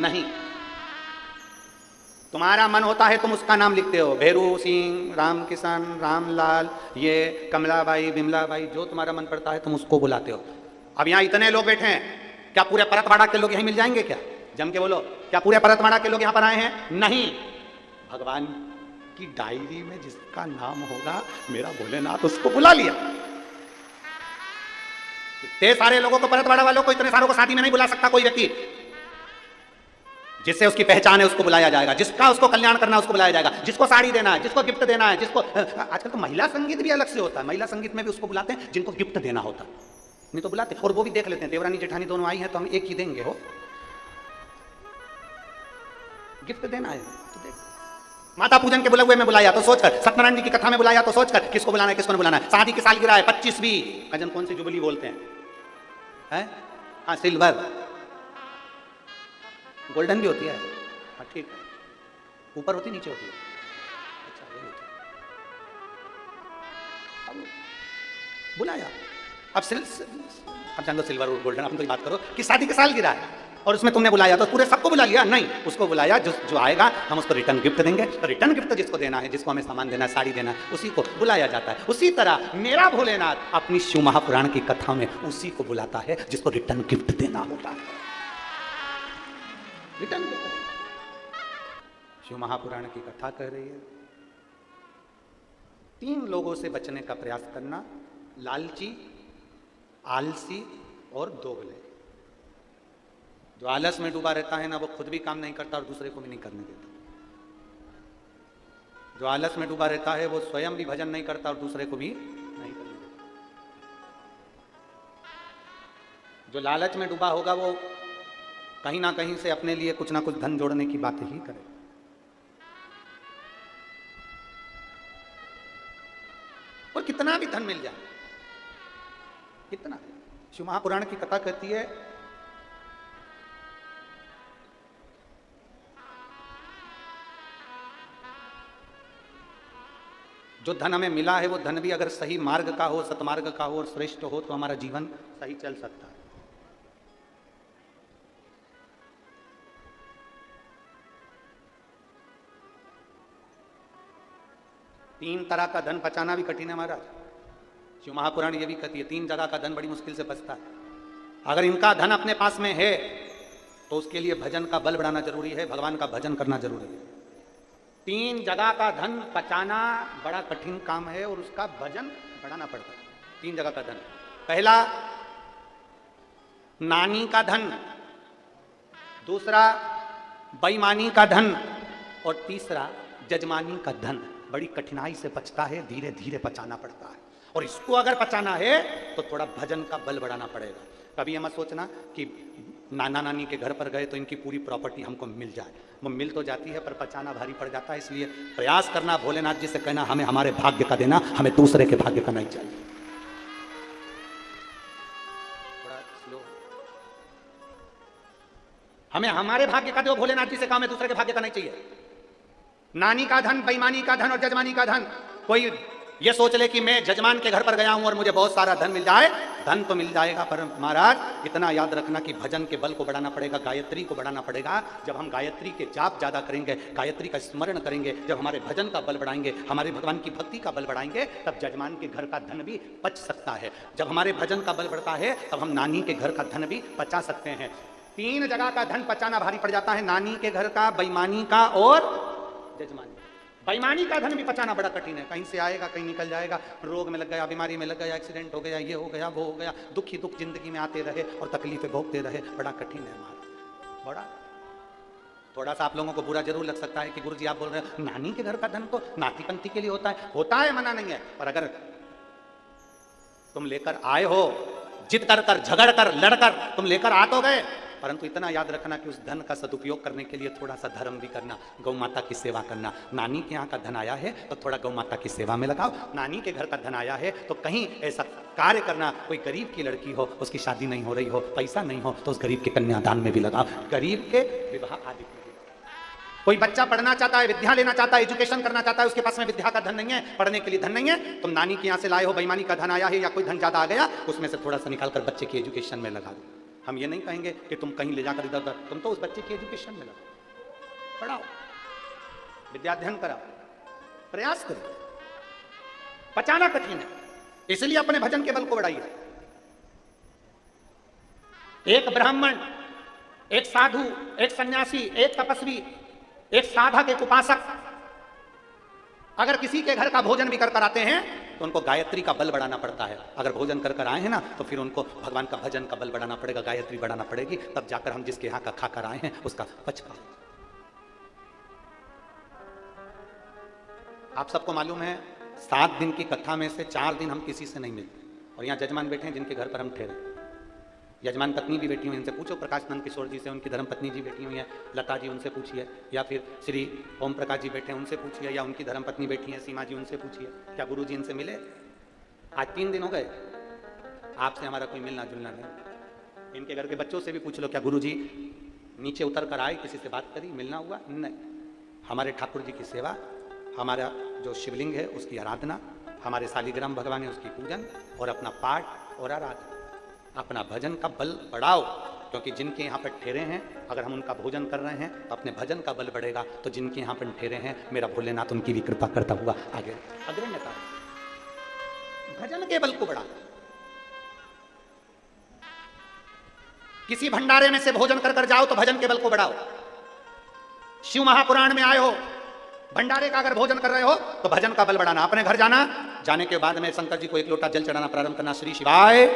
Speaker 1: नहीं, तुम्हारा मन होता है तुम उसका नाम लिखते हो, भैरू सिंह, राम किशन, रामलाल, ये कमलाबाई, बिमलाबाई, जो तुम्हारा मन पड़ता है तुम उसको बुलाते हो। अब यहाँ इतने लोग बैठे हैं, क्या पूरे परतवाड़ा के लोग यहीं मिल जाएंगे क्या? जम के बोलो, क्या पूरे परतवाड़ा के लोग यहाँ पर आए हैं? नहीं, भगवान की डायरी में जिसका नाम होगा, मेरा भोलेनाथ उसको बुला लिया। इतने सारे लोगों को, परतवाड़ा वालों को, इतने सारों को शादी में नहीं बुला सकता कोई व्यक्ति। जिससे उसकी पहचान है उसको बुलाया जाएगा, जिसका उसको कल्याण करना है उसको बुलाया जाएगा, जिसको साड़ी देना है, जिसको गिफ्ट देना है, जिसको आजकल तो महिला संगीत भी अलग से होता है, महिला संगीत में भी उसको बुलाते हैं जिनको गिफ्ट देना होता है। नहीं तो बुलाते, और वो भी देख लेते हैं, देवरानी जेठानी दोनों आई हैं तो हम एक ही देंगे, हो गिफ्ट देना है तो देख। माता पूजन के बुलाए हुए में बुलाया तो सोचकर, सत्यनारायण जी की कथा में बुलाया तो सोचकर, किसको बुलाना है किसको नहीं बुलाना है। शादी की सालगिरह है 25वीं, कजन कौन सी जुबली बोलते हैं, है? हाँ, सिल्वर, गोल्डन भी होती है। हाँ ठीक है, ऊपर होती नीचे होती है। अच्छा, ये होती है। अब बुलाया, अब जान दो सिल्वर और गोल्डन, अब तो बात करो कि शादी के साल गिरा है और उसमें तुमने बुलाया तो पूरे सबको बुला लिया? नहीं, उसको बुलाया जो आएगा हम उसको रिटर्न गिफ्ट देंगे। तो रिटर्न गिफ्ट जिसको देना है, जिसको हमें सामान देना है, साड़ी देना है, उसी को बुलाया जाता है। उसी तरह मेरा भोलेनाथ अपनी शिव महापुराण की कथा में उसी को बुलाता है जिसको रिटर्न गिफ्ट देना होता है। Return gift. शिव महापुराण की कथा कह रही है 3 लोगों से बचने का प्रयास करना, लालची, आलसी और दोगले। जो आलस में डूबा रहता है ना, वो खुद भी काम नहीं करता और दूसरे को भी नहीं करने देता। जो आलस में डूबा रहता है वो स्वयं भी भजन नहीं करता और दूसरे को भी नहीं करने देता। जो लालच में डूबा होगा वो कहीं ना कहीं से अपने लिए कुछ ना कुछ धन जोड़ने की बात ही करे। और कितना भी धन मिल जाए, कितना। शिव महापुराण की कथा कहती है जो धन हमें मिला है वो धन भी अगर सही मार्ग का हो, सतमार्ग का हो और श्रेष्ठ हो तो हमारा जीवन सही चल सकता है। तीन तरह का धन बचाना भी कठिन है महाराज। शिव महापुराण ये भी कहती है 3 जगह का धन बड़ी मुश्किल से बचता है। अगर इनका धन अपने पास में है तो उसके लिए भजन का बल बढ़ाना जरूरी है, भगवान का भजन करना जरूरी है। 3 जगह का धन बचाना बड़ा कठिन काम है और उसका भजन बढ़ाना पड़ता है। 3 जगह का धन, पहला नानी का धन, दूसरा बेईमानी का धन और तीसरा जजमानी का धन। बड़ी कठिनाई से बचता है, धीरे धीरे बचाना पड़ता है। और इसको अगर बचाना है तो थोड़ा भजन का बल बढ़ाना पड़ेगा। कभी ये मत सोचना कि नाना नानी के घर पर गए तो इनकी पूरी प्रॉपर्टी हमको मिल जाए। वो मिल तो जाती है पर बचाना भारी पड़ जाता है। इसलिए प्रयास करना, भोलेनाथ जी से कहना हमें हमारे भाग्य का देना, हमें दूसरे के भाग्य का नहीं चाहिए। थोड़ा स्लो, हमें हमारे भाग्य का दो, भोलेनाथ जी से कहा हमें दूसरे के भाग्य का नहीं चाहिए। नानी का धन, बेईमानी का धन और जजमानी का धन। कोई ये सोच ले कि मैं जजमान के घर पर गया हूं और मुझे बहुत सारा धन मिल जाए, धन तो मिल जाएगा पर महाराज इतना याद रखना कि भजन के बल को बढ़ाना पड़ेगा, गायत्री को बढ़ाना पड़ेगा। जब हम गायत्री के जाप ज्यादा करेंगे, गायत्री का स्मरण करेंगे, जब हमारे भजन का बल बढ़ाएंगे, हमारे भगवान की भक्ति का बल बढ़ाएंगे, तब जजमान के घर का धन भी बच सकता है। जब हमारे भजन का बल बढ़ता है तब हम नानी के घर का धन भी बचा सकते हैं। 3 जगह का धन बचाना भारी पड़ जाता है, नानी के घर का, बेईमानी का और जजमानी। बेईमानी का धन भी बचाना बड़ा कठिन है। कहीं से आएगा, कहीं निकल जाएगा, रोग में लग गया, बीमारी में लग गया, एक्सीडेंट हो गया, ये हो गया, वो हो गया, दुख ही दुख जिंदगी में आते रहे और तकलीफें भोगते रहे। बड़ा कठिन है हमारा, बड़ा। थोड़ा सा आप लोगों को बुरा जरूर लग सकता है कि गुरुजी आप बोल रहे हैं नानी के घर का धन तो नाती पंथी के लिए होता है, मना नहीं है। पर अगर तुम लेकर आए हो, जिद कर कर, झगड़ कर, लड़कर तुम लेकर आ तो गए, परंतु इतना याद रखना कि उस धन का सदुपयोग करने के लिए थोड़ा सा धर्म भी करना, गौ माता की सेवा करना। नानी के यहाँ का धन आया है तो थोड़ा गौ माता की सेवा में लगाओ, नानी के घर का धन आया है तो कहीं ऐसा कार्य करना, कोई गरीब की लड़की हो, उसकी शादी नहीं हो रही हो, पैसा नहीं हो, तो उस गरीब के कन्यादान में भी लगाओ, गरीब के विवाह आदि में। कोई बच्चा पढ़ना चाहता है, विद्या लेना चाहता है, एजुकेशन करना चाहता है, उसके पास में विद्या का धन नहीं है, पढ़ने के लिए धन नहीं है, तुम नानी के यहाँ से लाए हो, बेईमानी का धन आया है या कोई धन ज्यादा आ गया, उसमें से थोड़ा सा निकाल कर बच्चे की एजुकेशन में लगा दो। हम ये नहीं कहेंगे कि तुम कहीं ले जाकर इधर उधर, तुम तो उस बच्चे की एजुकेशन में लगाओ, पढ़ाओ, विद्याध्ययन कराओ, प्रयास करो। बचाना कठिन है, इसलिए अपने भजन के बल को बढ़ाइए। एक ब्राह्मण, एक साधु, एक सन्यासी, एक तपस्वी, एक साधक, एक उपासक अगर किसी के घर का भोजन भी कर आते हैं तो उनको गायत्री का बल बढ़ाना पड़ता है। अगर भोजन कर आए हैं ना तो फिर उनको भगवान का भजन का बल बढ़ाना पड़ेगा, गायत्री बढ़ाना पड़ेगी, तब जाकर हम जिसके यहां का खाकर आए हैं उसका पच पाए। आप सबको मालूम है 7 दिन की कथा में से 4 दिन हम किसी से नहीं मिलते, और यहाँ जजमान बैठे हैं जिनके घर पर हम ठहरे, यजमान पत्नी भी बैठी हुई, इनसे पूछो, प्रकाश नंद किशोर जी से, उनकी धर्म पत्नी जी बैठी हुई है, लता जी उनसे पूछिए, या फिर श्री ओम प्रकाश जी बैठे हैं उनसे पूछिए, या उनकी धर्म पत्नी बैठी है सीमा जी उनसे पूछिए, क्या गुरु जी इनसे मिले? आज 3 दिन हो गए, आपसे हमारा कोई मिलना जुलना नहीं। इनके घर के बच्चों से भी पूछ लो, क्या गुरु जी नीचे उतर कर आए, किसी से बात करी, मिलना हुआ? नहीं। हमारे ठाकुर जी की सेवा, हमारा जो शिवलिंग है उसकी आराधना, हमारे शालिग्राम भगवान है उसकी पूजन, और अपना पाठ और आराधना, अपना भजन का बल बढ़ाओ, क्योंकि जिनके यहाँ पर ठहरे हैं अगर हम उनका भोजन कर रहे हैं तो अपने भजन का बल बढ़ेगा, तो जिनके यहाँ पर ठहरे हैं मेरा भोलेनाथ उनकी भी कृपा करता हुआ आगे अग्रण्यता, भजन के बल को बढ़ा। किसी भंडारे में से भोजन कर जाओ तो भजन के बल को बढ़ाओ। शिव महापुराण में आए हो, भंडारे का अगर भोजन कर रहे हो तो भजन का बल बढ़ाना। अपने घर जाना, जाने के बाद में शंकर जी को 1 लोटा जल चढ़ाना प्रारंभ करना, श्री शिवाय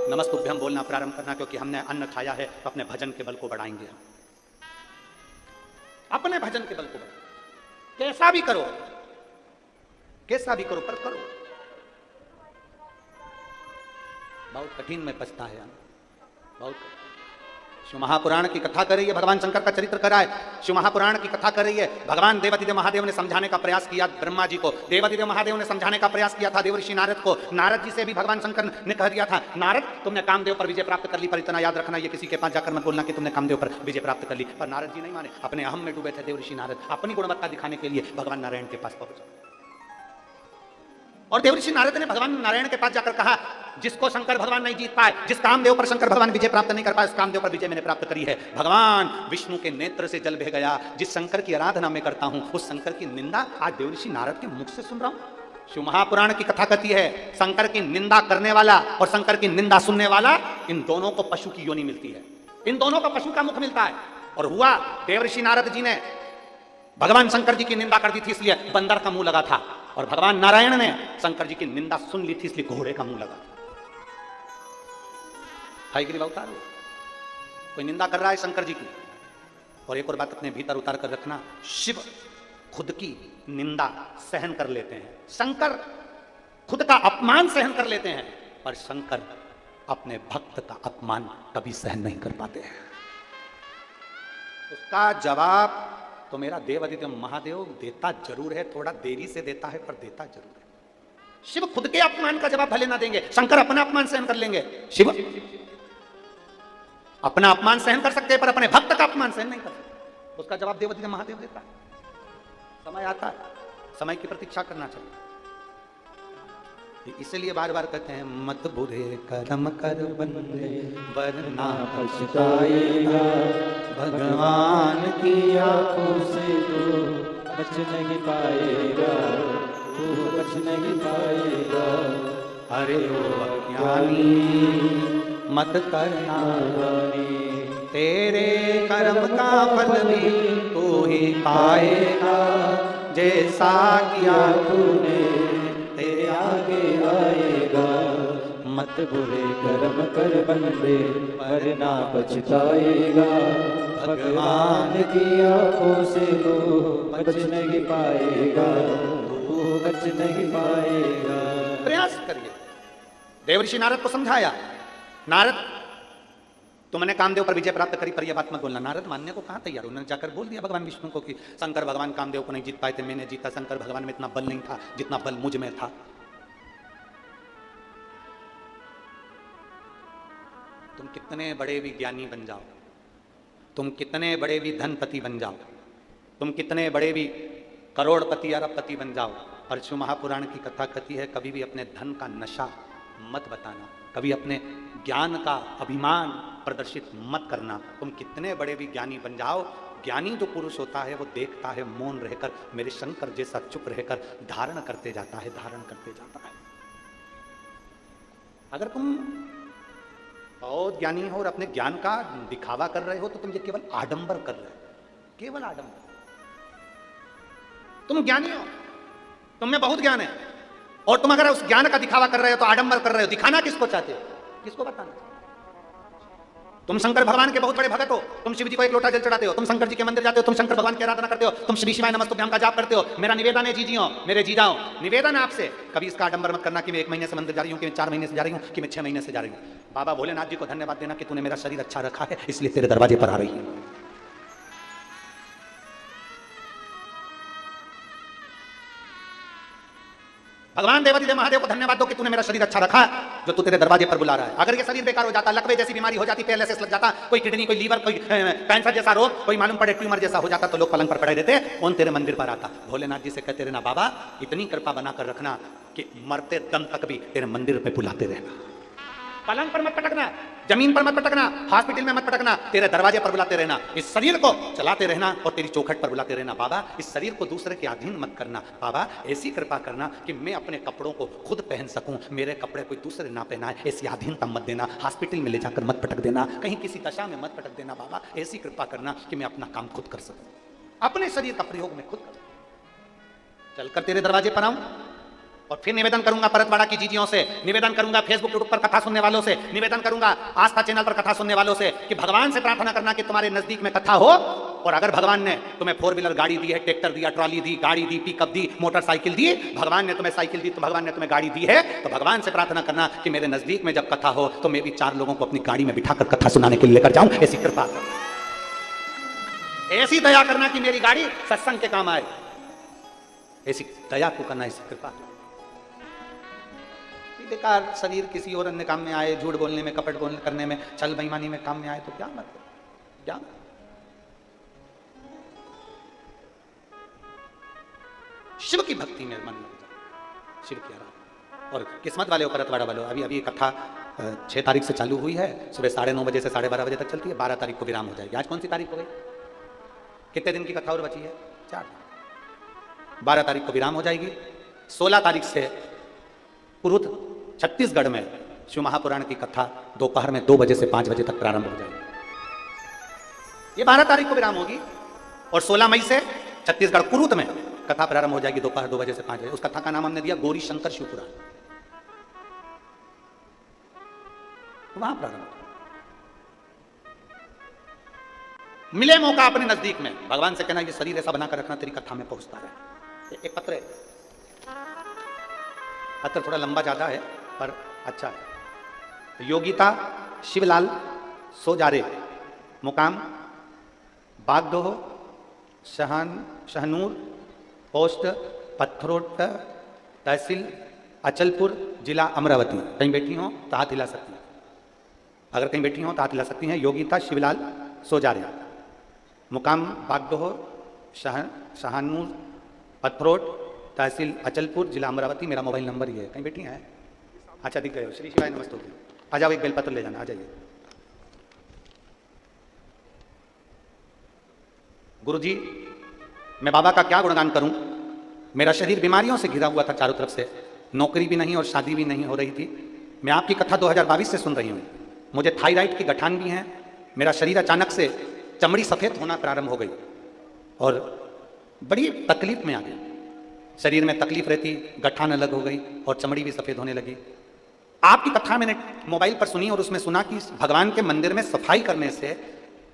Speaker 1: नमस्तुभ्यम बोलना प्रारंभ करना, क्योंकि हमने अन्न खाया है तो अपने भजन के बल को बढ़ाएंगे हम, अपने भजन के बल को बढ़ाएंगे। कैसा भी करो, कैसा भी करो, पर करो। बहुत कठिन में पछता है, बहुत। शिव महापुराण की कथा कर रही है, भगवान शंकर का चरित्र कराए, शिव महापुराण की कथा कर रही है। भगवान देवादिदेव महादेव ने समझाने का प्रयास किया ब्रह्मा जी को, देवादिदेव महादेव ने समझाने का प्रयास किया था देवर्षि नारद को। नारद जी से भी भगवान शंकर ने कह दिया था, नारद तुमने कामदेव पर विजय प्राप्त कर ली, पर इतना याद रखना ये किसी के पास जाकर मत बोलना कि तुमने कामदेव पर विजय प्राप्त कर ली। पर नारद जी नहीं माने, अपने अहम में डूबे थे देवर्षि नारद, अपनी गुणवत्ता दिखाने के लिए भगवान नारायण के पास पहुंचे, और देवर्षि नारद ने भगवान नारायण के पास जाकर कहा, जिसको शंकर भगवान नहीं जीत पाए, जिस कामदेव पर शंकर भगवान विजय प्राप्त नहीं कर पाए, उस कामदेव पर विजय मैंने प्राप्त करी है। भगवान विष्णु के नेत्र से जल बह गया, जिस शंकर की आराधना मैं करता हूं उस शंकर की निंदा आज देवर्षि नारद के मुख से सुन रहा हूं। शिव महापुराण की कथा कहती है, शंकर की निंदा करने वाला और शंकर की निंदा सुनने वाला, इन दोनों को पशु की योनि मिलती है, इन दोनों को पशु का मुख मिलता है। और हुआ, देवर्षि नारद जी ने भगवान शंकर जी की निंदा कर दी थी इसलिए बंदर का मुंह लगा था, और भगवान नारायण ने शंकर जी की निंदा सुन ली थी इसलिए घोड़े का मुंह लगा था। हाई गिरी अवतार हो, कोई निंदा कर रहा है शंकर जी की। और एक और बात अपने भीतर उतार कर रखना, शिव खुद की निंदा सहन कर लेते हैं, शंकर खुद का अपमान सहन कर लेते हैं, पर शंकर अपने भक्त का अपमान कभी सहन नहीं कर पाते हैं। उसका जवाब तो मेरा देवादिदेव महादेव देता जरूर है, थोड़ा देरी से देता है पर देता जरूर है। शिव खुद के अपमान का जवाब भले ना देंगे, शंकर अपना अपमान सहन कर लेंगे। शिव अपना अपमान सहन कर सकते हैं पर अपने भक्त का अपमान सहन नहीं कर सकते, उसका जवाब देवादिदेव महादेव देता है। समय आता है, समय की प्रतीक्षा करना चाहिए। इसलिए बार बार कहते हैं, मत बुरे कर्म कर बंदे वरना पछताएगा, भगवान की आंखों से तो
Speaker 2: बच नहीं पाएगा, तू बच नहीं पाएगा।
Speaker 1: अरे ओ अज्ञानी मत करना गानी, तेरे कर्म का फल भी तू ही पाएगा, जैसा किया तूने तेरे आगे आएगा।
Speaker 2: मत बुरे कर्म कर बंदे वरना पछताएगा, भगवान की आंखों से तो बच नहीं पाएगा, तू बच नहीं पाएगा।
Speaker 1: प्रयास करिए। देवर्षि नारद को समझाया, नारद तुमने कामदेव पर विजय प्राप्त करी पर यह बात मत बोलना। नारद मानने को कहाँ तैयार, उन्होंने जाकर बोल दिया भगवान विष्णु को कि शंकर भगवान कामदेव को नहीं जीत पाए थे, मैंने जीता। शंकर भगवान में इतना बल नहीं था जितना बल मुझ में था। तुम कितने बड़े भी ज्ञानी बन जाओ, तुम कितने बड़े भी धनपति बन जाओ, तुम कितने बड़े भी करोड़पति अरबपति बन जाओ, परशु महापुराण की कथा कहती है कभी भी अपने धन का नशा मत बताना, कभी अपने ज्ञान का अभिमान प्रदर्शित मत करना। तुम कितने बड़े भी ज्ञानी बन जाओ, ज्ञानी जो पुरुष होता है वो देखता है मौन रहकर, मेरे शंकर जैसा चुप रहकर धारण करते जाता है, धारण करते जाता है। अगर तुम बहुत ज्ञानी हो और अपने ज्ञान का दिखावा कर रहे हो तो तुम ये केवल आडंबर कर रहे हो, केवल आडंबर। तुम ज्ञानी हो, तुम में बहुत ज्ञान है, और तुम अगर उस ज्ञान का दिखावा कर रहे हो तो आडंबर कर रहे हो। दिखाना किसको चाहते हो, किसको बताना? तुम शंकर भगवान के बहुत बड़े भगत हो, तुम शिव जी को एक लोटा जल चढ़ाते हो, तुम शंकर जी के मंदिर जाते हो, तुम शंकर भगवान की आराधना करते हो, तुम श्री शिवाय नमस्तुभ्याम का जाप करते हो। मेरा निवेदन है जीजियों, मेरे जीजाओं, निवेदन है आपसे, कभी इसका आडंबर मत करना कि मैं 1 महीने से मंदिर जा रही हूँ, कि मैं 4 महीने से जा रही हूँ, कि मैं 6 महीने से जा रही हूँ। बाबा भोलेनाथ जी को धन्यवाद देना कि तूने मेरा शरीर अच्छा रखा है, इसलिए तेरे दरवाजे पर आ रही है। भगवान देवादिदेव महादेव को धन्यवाद दो कि तूने मेरा शरीर अच्छा रखा है, जो तू तेरे दरवाजे पर बुला रहा है। अगर ये शरीर बेकार हो जाता, लकवे जैसी बीमारी हो जाती, पैरालिसिस लग जाता, कोई किडनी, कोई लीवर, कोई कैंसर जैसा रोग, कोई मालूम पड़े ट्यूमर जैसा हो जाता, तो लोग पलंग पर पड़े रहते, कौन तेरे मंदिर पर आता? भोलेनाथ जी से कहते रहना बाबा इतनी कृपा बनाकर रखना कि मरते दम तक भी तेरे मंदिर पे बुलाते रहना। पलंग पर मत पटकना, जमीन पर मत पटकना, हॉस्पिटल में मत पटकना, तेरे दरवाजे पर बुलाते रहना, इस शरीर को चलाते रहना और तेरी चौखट पर बुलाते रहना। बाबा इस शरीर को दूसरे के अधीन मत करना, बाबा ऐसी कृपा करना कि मैं अपने कपड़ों को खुद पहन सकूं, मेरे कपड़े कोई दूसरे ना पहनाए, ऐसी अधीनता मत देना। हॉस्पिटल में ले जाकर मत पटक देना, कहीं किसी दशा में मत पटक देना। बाबा ऐसी कृपा करना कि मैं अपना काम खुद कर सकूं, अपने शरीर का प्रयोग मैं खुद करूं। चलकर तेरे दरवाजे पर आऊं और फिर निवेदन करूंगा परतवाड़ा की जीजियों से, निवेदन करूंगा फेसबुक यूट्यूब पर कथा सुनने वालों से, निवेदन करूंगा आस्था चैनल पर कथा सुनने वालों से कि भगवान से प्रार्थना करना कि तुम्हारे नजदीक में कथा हो। और अगर भगवान ने तुम्हें 4 व्हीलर गाड़ी दी है, ट्रैक्टर दिया, ट्रॉली दी, गाड़ी दी, पिकअप दी, मोटरसाइकिल दी, भगवान ने तुम्हें साइकिल दी, तो भगवान ने तुम्हें गाड़ी दी है, तो भगवान से प्रार्थना करना कि मेरे नजदीक में जब कथा हो तो मैं भी 4 लोगों को अपनी गाड़ी में बिठाकर कथा सुनाने के लिए लेकर जाऊं। ऐसी कृपा, ऐसी दया करना कि मेरी गाड़ी सत्संग के काम आए, ऐसी दया को करना, ऐसी कृपा। बेकार शरीर किसी और अन्य काम में आए, झूठ बोलने में, कपट बोलने करने में, छल बेईमानी में काम में आए तो क्या मतलब, क्या? शिव की भक्ति में मन लग जाए, शिव की आराधना। और किस्मत वाले हो, परतवाड़ा वालों, अभी अभी कथा 6 तारीख से चालू हुई है, सुबह 9:30 बजे से 12:30 बजे तक चलती है, 12 तारीख को विराम हो जाएगी। आज कौन सी तारीख हो गई? कितने दिन की कथा और बची है? 4। 12 तारीख को विराम हो जाएगी। 16 तारीख से पुरुत छत्तीसगढ़ में शिव महापुराण की कथा दोपहर में 2 बजे से 5 बजे तक प्रारंभ हो जाएगी। ये 12 तारीख को विराम होगी और 16 मई से छत्तीसगढ़ कुरुत में कथा प्रारंभ हो जाएगी दोपहर 2 बजे से 5 बजे। उस कथा का नाम हमने दिया गौरी शंकर शिवपुराण। वहां प्रारंभ मिले मौका अपने नजदीक में, भगवान से कहना ये शरीर ऐसा बनाकर रखना तेरी कथा में पहुंचता रहे। एक पत्र है, पत्र थोड़ा लंबा ज्यादा है पर अच्छा है। योगिता शिवलाल सोजारे, मुकाम बागडोह, शहनूर, पोस्ट पत्थरोट, तहसील अचलपुर, जिला अमरावती। कहीं बैठी हो तो हाथ हिला सकती हैं, अगर कहीं बैठी हो तो हाथ हिला सकती हैं। योगिता शिवलाल सोजारे, मुकाम बागडोह, शहनूर, पत्थरोट, तहसील अचलपुर, जिला अमरावती। मेरा मोबाइल नंबर ही है। कहीं बैठी हैं? अच्छा दिख गए हो। श्री शिवाय नमस्ते। आ जाओ, एक बेलपत्र ले जाना, आ जाइए। गुरुजी, मैं बाबा का क्या गुणगान करूं? मेरा शरीर बीमारियों से घिरा हुआ था चारों तरफ से, नौकरी भी नहीं और शादी भी नहीं हो रही थी। मैं आपकी कथा 2022 से सुन रही हूं। मुझे थायराइड की गठान भी है। मेरा शरीर अचानक से चमड़ी सफ़ेद होना प्रारंभ हो गई और बड़ी तकलीफ में आ गई। शरीर में तकलीफ रहती, गठान अलग हो गई और चमड़ी भी सफ़ेद होने लगी। आपकी कथा मैंने मोबाइल पर सुनी और उसमें सुना कि भगवान के मंदिर में सफाई करने से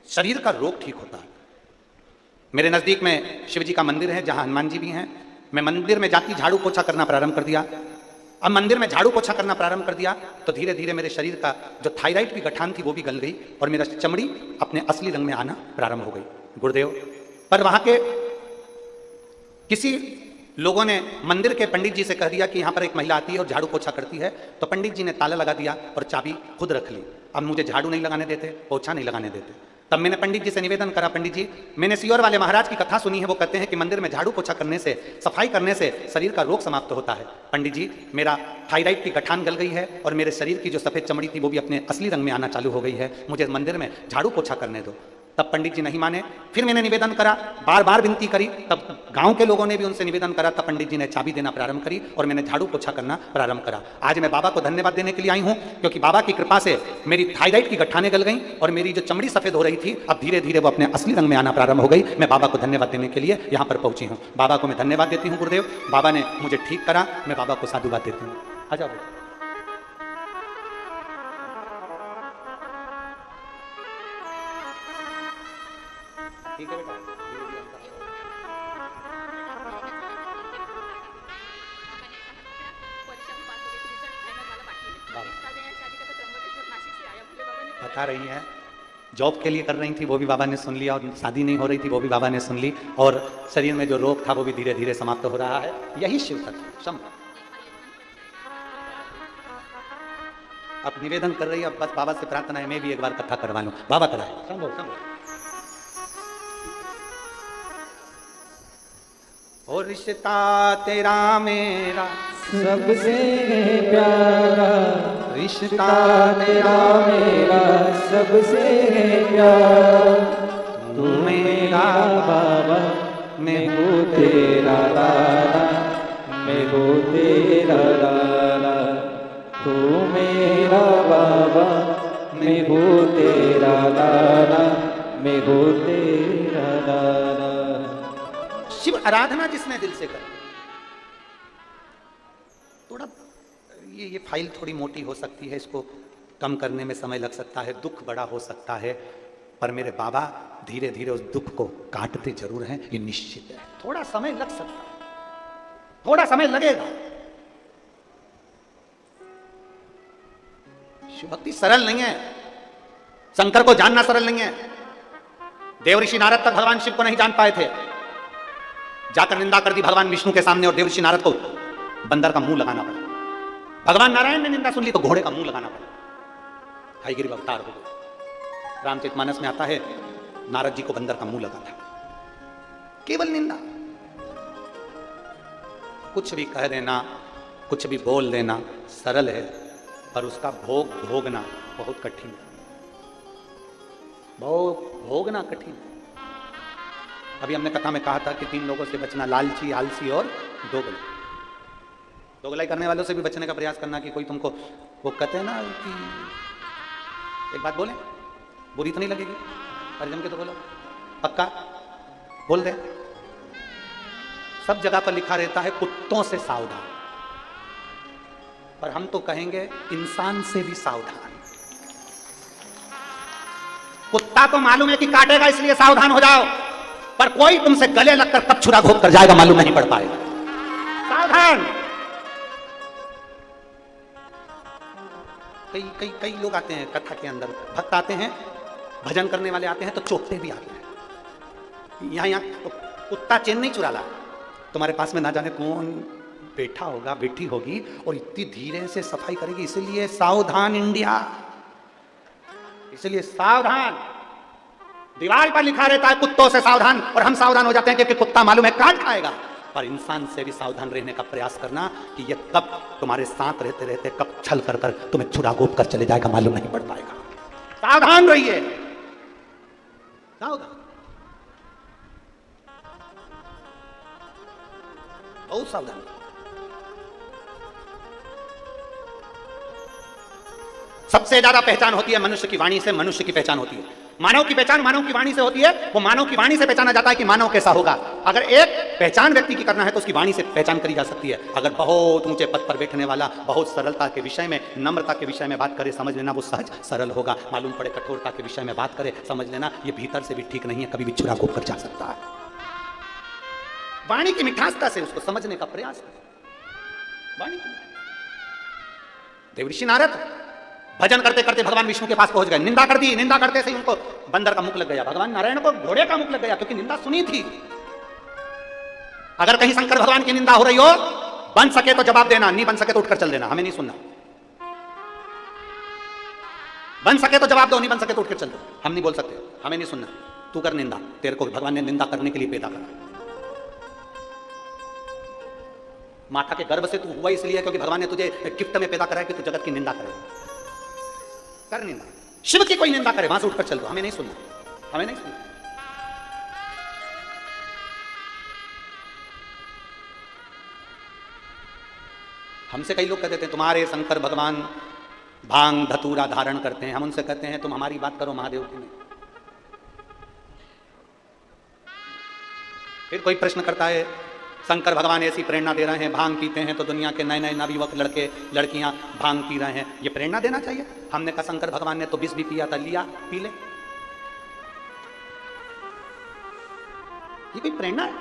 Speaker 1: शरीर का रोग ठीक होता है। मेरे नज़दीक में शिव जी का मंदिर है जहाँ हनुमान जी भी हैं। मैं मंदिर में जाती झाड़ू पोछा करना प्रारंभ कर दिया। अब मंदिर में झाड़ू पोछा करना प्रारंभ कर दिया तो धीरे धीरे मेरे शरीर का जो थायराइड की गठान थी वो भी गल गई और मेरा चमड़ी अपने असली रंग में आना प्रारंभ हो गई। गुरुदेव, पर वहां के किसी लोगों ने मंदिर के पंडित जी से कह दिया कि यहाँ पर एक महिला आती है और झाड़ू पोछा करती है, तो पंडित जी ने ताला लगा दिया और चाबी खुद रख ली। अब मुझे झाड़ू नहीं लगाने देते, पोछा नहीं लगाने देते। तब मैंने पंडित जी से निवेदन करा, पंडित जी मैंने सियोर वाले महाराज की कथा सुनी है, वो कहते हैं कि मंदिर में झाड़ू पोछा करने से, सफाई करने से शरीर का रोग समाप्त होता है। पंडित जी, मेरा थायराइड की गठान गल गई है और मेरे शरीर की जो सफेद चमड़ी थी वो भी अपने असली रंग में आना चालू हो गई है, मुझे मंदिर में झाड़ू पोछा करने दो। तब पंडित जी नहीं माने, फिर मैंने निवेदन करा, बार बार विनती करी, तब गांव के लोगों ने भी उनसे निवेदन करा, तब पंडित जी ने चाबी देना प्रारंभ करी और मैंने झाड़ू पोछा करना प्रारंभ करा। आज मैं बाबा को धन्यवाद देने के लिए आई हूं, क्योंकि बाबा की कृपा से मेरी थायराइड की गठानें गल गई और मेरी जो चमड़ी सफेद हो रही थी अब धीरे धीरे वो अपने असली रंग में आना प्रारंभ हो गई। मैं बाबा को धन्यवाद देने के लिए यहाँ पर पहुंची हूँ। बाबा को मैं धन्यवाद देती हूँ। गुरुदेव, बाबा ने मुझे ठीक करा, मैं बाबा को साधुवाद देती हूँ। आ जाओ बेटा। ठीक है बेटा। बता रही है, जॉब के लिए कर रही थी वो भी बाबा ने सुन लिया, और शादी नहीं हो रही थी वो भी बाबा ने सुन ली, और शरीर में जो रोग था वो भी धीरे धीरे समाप्त हो रहा है। यही शिव तत्व संभव। अब निवेदन कर रही है, अब बस बाबा से प्रार्थना है मैं भी एक बार कथा करवा लूं। बाबा कराए। संभव संभव। और रिश्ता तेरा मेरा
Speaker 2: सबसे प्यारा,
Speaker 1: रिश्ता
Speaker 2: तेरा मेरा सबसे प्यारा।
Speaker 1: तू मेरा
Speaker 2: बाबा, मैं हूँ तेरा दादा, मैं हूँ तेरा दादा। तू मेरा बाबा, मैं हूँ तेरा दादा, मैं हूँ तेरा दादा।
Speaker 1: शिव आराधना जिसने दिल से कर, थोड़ा ये फाइल थोड़ी मोटी हो सकती है, इसको कम करने में समय लग सकता है, दुख बड़ा हो सकता है, पर मेरे बाबा धीरे धीरे उस दुख को काटते जरूर हैं, ये निश्चित है। थोड़ा समय लग सकता है, थोड़ा समय लगेगा। शिव भक्ति सरल नहीं है, शंकर को जानना सरल नहीं है। देव ऋषि नारद तक भगवान शिव को नहीं जान पाए थे, जाकर निंदा कर दी भगवान विष्णु के सामने, और देव ऋषि नारद को बंदर का मुंह लगाना पड़ा। भगवान नारायण ने निंदा सुन ली तो घोड़े का मुंह लगाना पड़ा। हाईगिरी अवतार हो गए। रामचरितमानस में आता है नारद जी को बंदर का मुंह लगा था, केवल निंदा। कुछ भी कह देना, कुछ भी बोल देना सरल है, पर उसका भोग भोगना बहुत कठिन है। भोगना कठिन है। अभी हमने कथा में कहा था कि 3 लोगों से बचना, लालची, आलसी और दोगला। दोगलाई करने वालों से भी बचने का प्रयास करना, कि कोई तुमको वो कहते हैं ना कि एक बात बोले बुरी तो नहीं लगेगी, अरे जम के तो बोलो, पक्का बोल दे। सब जगह पर लिखा रहता है कुत्तों से सावधान, पर हम तो कहेंगे इंसान से भी सावधान। कुत्ता तो मालूम है कि काटेगा इसलिए सावधान हो जाओ, पर कोई तुमसे गले लगकर कब छुरा घोंप कर जाएगा मालूम नहीं पड़ पाएगा। सावधान। कई लोग आते हैं कथा के अंदर, भक्त आते हैं, भजन करने वाले आते हैं तो चोपते भी आते हैं। यहाँ कुत्ता चैन नहीं चुरा ला, तुम्हारे पास में ना जाने कौन बैठा होगा, बैठी होगी, और इतनी धीरे से सफाई करेगी। इसलिए सावधान इंडिया, इसलिए सावधान। दीवार पर लिखा रहता है कुत्तों से सावधान, और हम सावधान हो जाते हैं क्योंकि कुत्ता मालूम है काट खाएगा। पर इंसान से भी सावधान रहने का प्रयास करना, कि ये कब तुम्हारे साथ रहते रहते कब छल कर कर तुम्हें छुरा घोंप कर चले जाएगा मालूम नहीं पड़ पाएगा। सावधान रहिए, सावधान, बहुत सावधान। सबसे ज्यादा पहचान होती है मनुष्य की वाणी से, मनुष्य की पहचान होती है। मानव की पहचान मानव की वाणी से होती है। वो मानव की वाणी से पहचाना जाता है कि मानव कैसा होगा। अगर एक पहचान व्यक्ति की करना है तो उसकी वाणी से पहचान करी जा सकती है। अगर बहुत ऊंचे पद पर बैठने वाला बहुत सरलता के विषय में, नम्रता के विषय में बात करे, समझ लेना वो सहज सरल होगा। मालूम पड़े कठोरता के विषय में बात करे, समझ लेना ये भीतर से भी ठीक नहीं है, कभी भी छुरा घोंप कर जा सकता है। वाणी की मिठासता से उसको समझने का प्रयास करें। वाणी की देवऋषि नारद भजन करते करते भगवान विष्णु के पास पहुंच गए, निंदा कर दी, निंदा करते से उनको बंदर का मुख लग गया, भगवान नारायण को घोड़े का मुख लग गया, क्योंकि निंदा सुनी थी। अगर कहीं शंकर भगवान की निंदा हो रही हो, बन सके तो जवाब देना, नहीं बन सके तो उठकर चल देना, हमें नहीं सुनना। बन सके तो जवाब दो, नहीं बन सके तो उठकर चल दो, हम नहीं बोल सकते, हमें नहीं सुनना। तू कर निंदा, तेरे को भगवान ने निंदा करने के लिए पैदा करा। माता के गर्भ से तू हुआ इसलिए क्योंकि भगवान ने तुझे गिफ्ट में पैदा करा है कि तू जगत की निंदा करे। कर निंदा, शिव की कोई निंदा करे वहां से उठकर चल दो, हमें नहीं सुनना, हमें नहीं सुनना। हमसे कई लोग कहते हैं तुम्हारे शंकर भगवान भांग धतूरा धारण करते हैं, हम उनसे कहते हैं तुम हमारी बात करो, महादेव की नहीं। फिर कोई प्रश्न करता है शंकर भगवान ऐसी प्रेरणा दे रहे हैं, भांग पीते हैं तो दुनिया के नए नए नवयुवक लड़के लड़कियां भांग पी रहे हैं, ये प्रेरणा देना चाहिए? हमने कहा शंकर भगवान ने तो विष भी पिया था, लिया पी ले, ये कोई प्रेरणा है?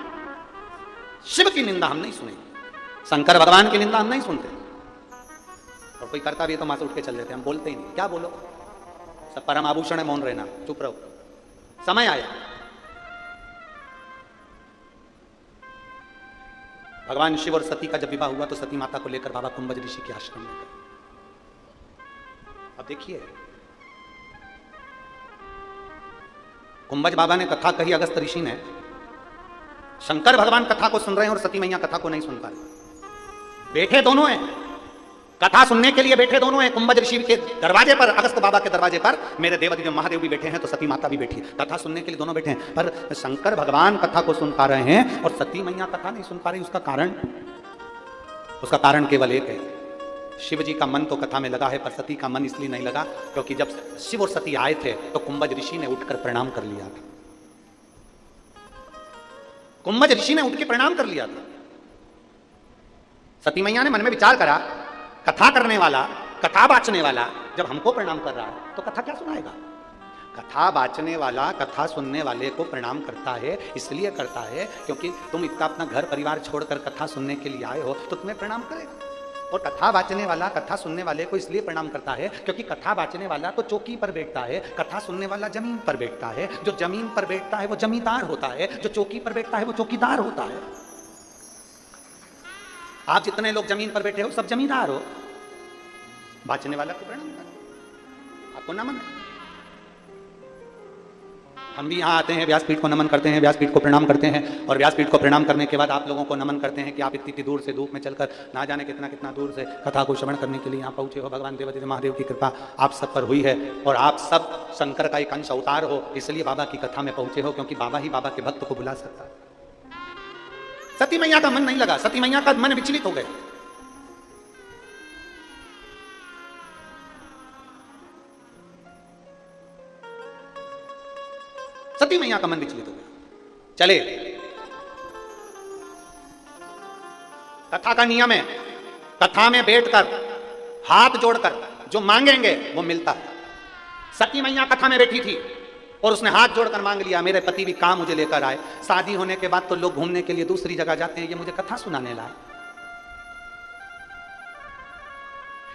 Speaker 1: शिव की निंदा हम नहीं सुनेंगे, शंकर भगवान की निंदा हम नहीं सुनते, और कोई करता भी है तो वहां से उठ के चल देते, हम बोलते ही नहीं। क्या बोलो, सब परम आभूषण है, मौन रहना, चुप रहो। समय आया, भगवान शिव और सती का जब विवाह हुआ तो सती माता को लेकर बाबा कुंभज ऋषि के आश्रम में गए। अब देखिए, कुंभज बाबा ने कथा कही, अगस्त ऋषि ने, शंकर भगवान कथा को सुन रहे हैं और सती मैया कथा को नहीं सुन पा रहे। बैठे दोनों हैं, कथा सुनने के लिए बैठे दोनों हैं। कुंभज ऋषि के दरवाजे पर, अगस्त बाबा के दरवाजे पर मेरे देवदेव महादेव भी बैठे हैं, तो सती माता भी बैठी है, कथा सुनने के लिए दोनों बैठे हैं। पर शंकर भगवान कथा को सुन पा रहे हैं और सती मैया कथा नहीं सुन पा रही। उसका कारण केवल एक है, शिव जी का मन तो कथा में लगा है, पर सती का मन इसलिए नहीं लगा क्योंकि जब शिव और सती आए थे तो कुंभज ऋषि ने उठकर प्रणाम कर लिया था। कुंभज ऋषि ने उठ के प्रणाम कर लिया था। सती मैया ने मन में विचार करा, कथा करने वाला, कथा वाचने वाला जब हमको प्रणाम कर रहा है तो कथा क्या सुनाएगा? कथा वाचने वाला कथा सुनने वाले को प्रणाम करता है, इसलिए करता है क्योंकि तुम इतना अपना घर परिवार छोड़कर कथा सुनने के लिए आए हो तो तुम्हें प्रणाम करेगा। और कथा वाचने वाला कथा सुनने वाले को इसलिए प्रणाम करता है क्योंकि कथा वाचने वाला तो चौकी पर बैठता है, कथा सुनने वाला जमीन पर बैठता है। जो जमीन पर बैठता है वो जमींदार होता है, जो चौकी पर बैठता है वो चौकीदार होता है। आप जितने लोग जमीन पर बैठे हो सब जमींदार हो। वाचने वाला को प्रणाम करो, आपको नमन है। हम भी यहाँ आते हैं, व्यासपीठ को नमन करते हैं, व्यासपीठ को प्रणाम करते हैं, और व्यासपीठ को प्रणाम करने के बाद आप लोगों को नमन करते हैं कि आप इतनी दूर से धूप में चलकर ना जाने कितना कितना दूर से कथा को श्रवण करने के लिए यहाँ पहुंचे हो। भगवान देवदेव महादेव की कृपा आप सब पर हुई है और आप सब शंकर का एक अंश अवतार हो, इसलिए बाबा की कथा में पहुंचे हो, क्योंकि बाबा ही बाबा के भक्त को बुला सकता है। सती मैया का मन नहीं लगा, सती मैया का मन विचलित हो गया। सती मैया का मन विचलित हो गया। चले, कथा का नियम है, कथा में बैठकर हाथ जोड़कर जो मांगेंगे वो मिलता है। सती मैया कथा में बैठी थी और उसने हाथ जोड़कर मांग लिया, मेरे पति भी काम मुझे लेकर आए। शादी होने के बाद तो लोग घूमने के लिए दूसरी जगह जाते हैं, ये मुझे कथा सुनाने लाए।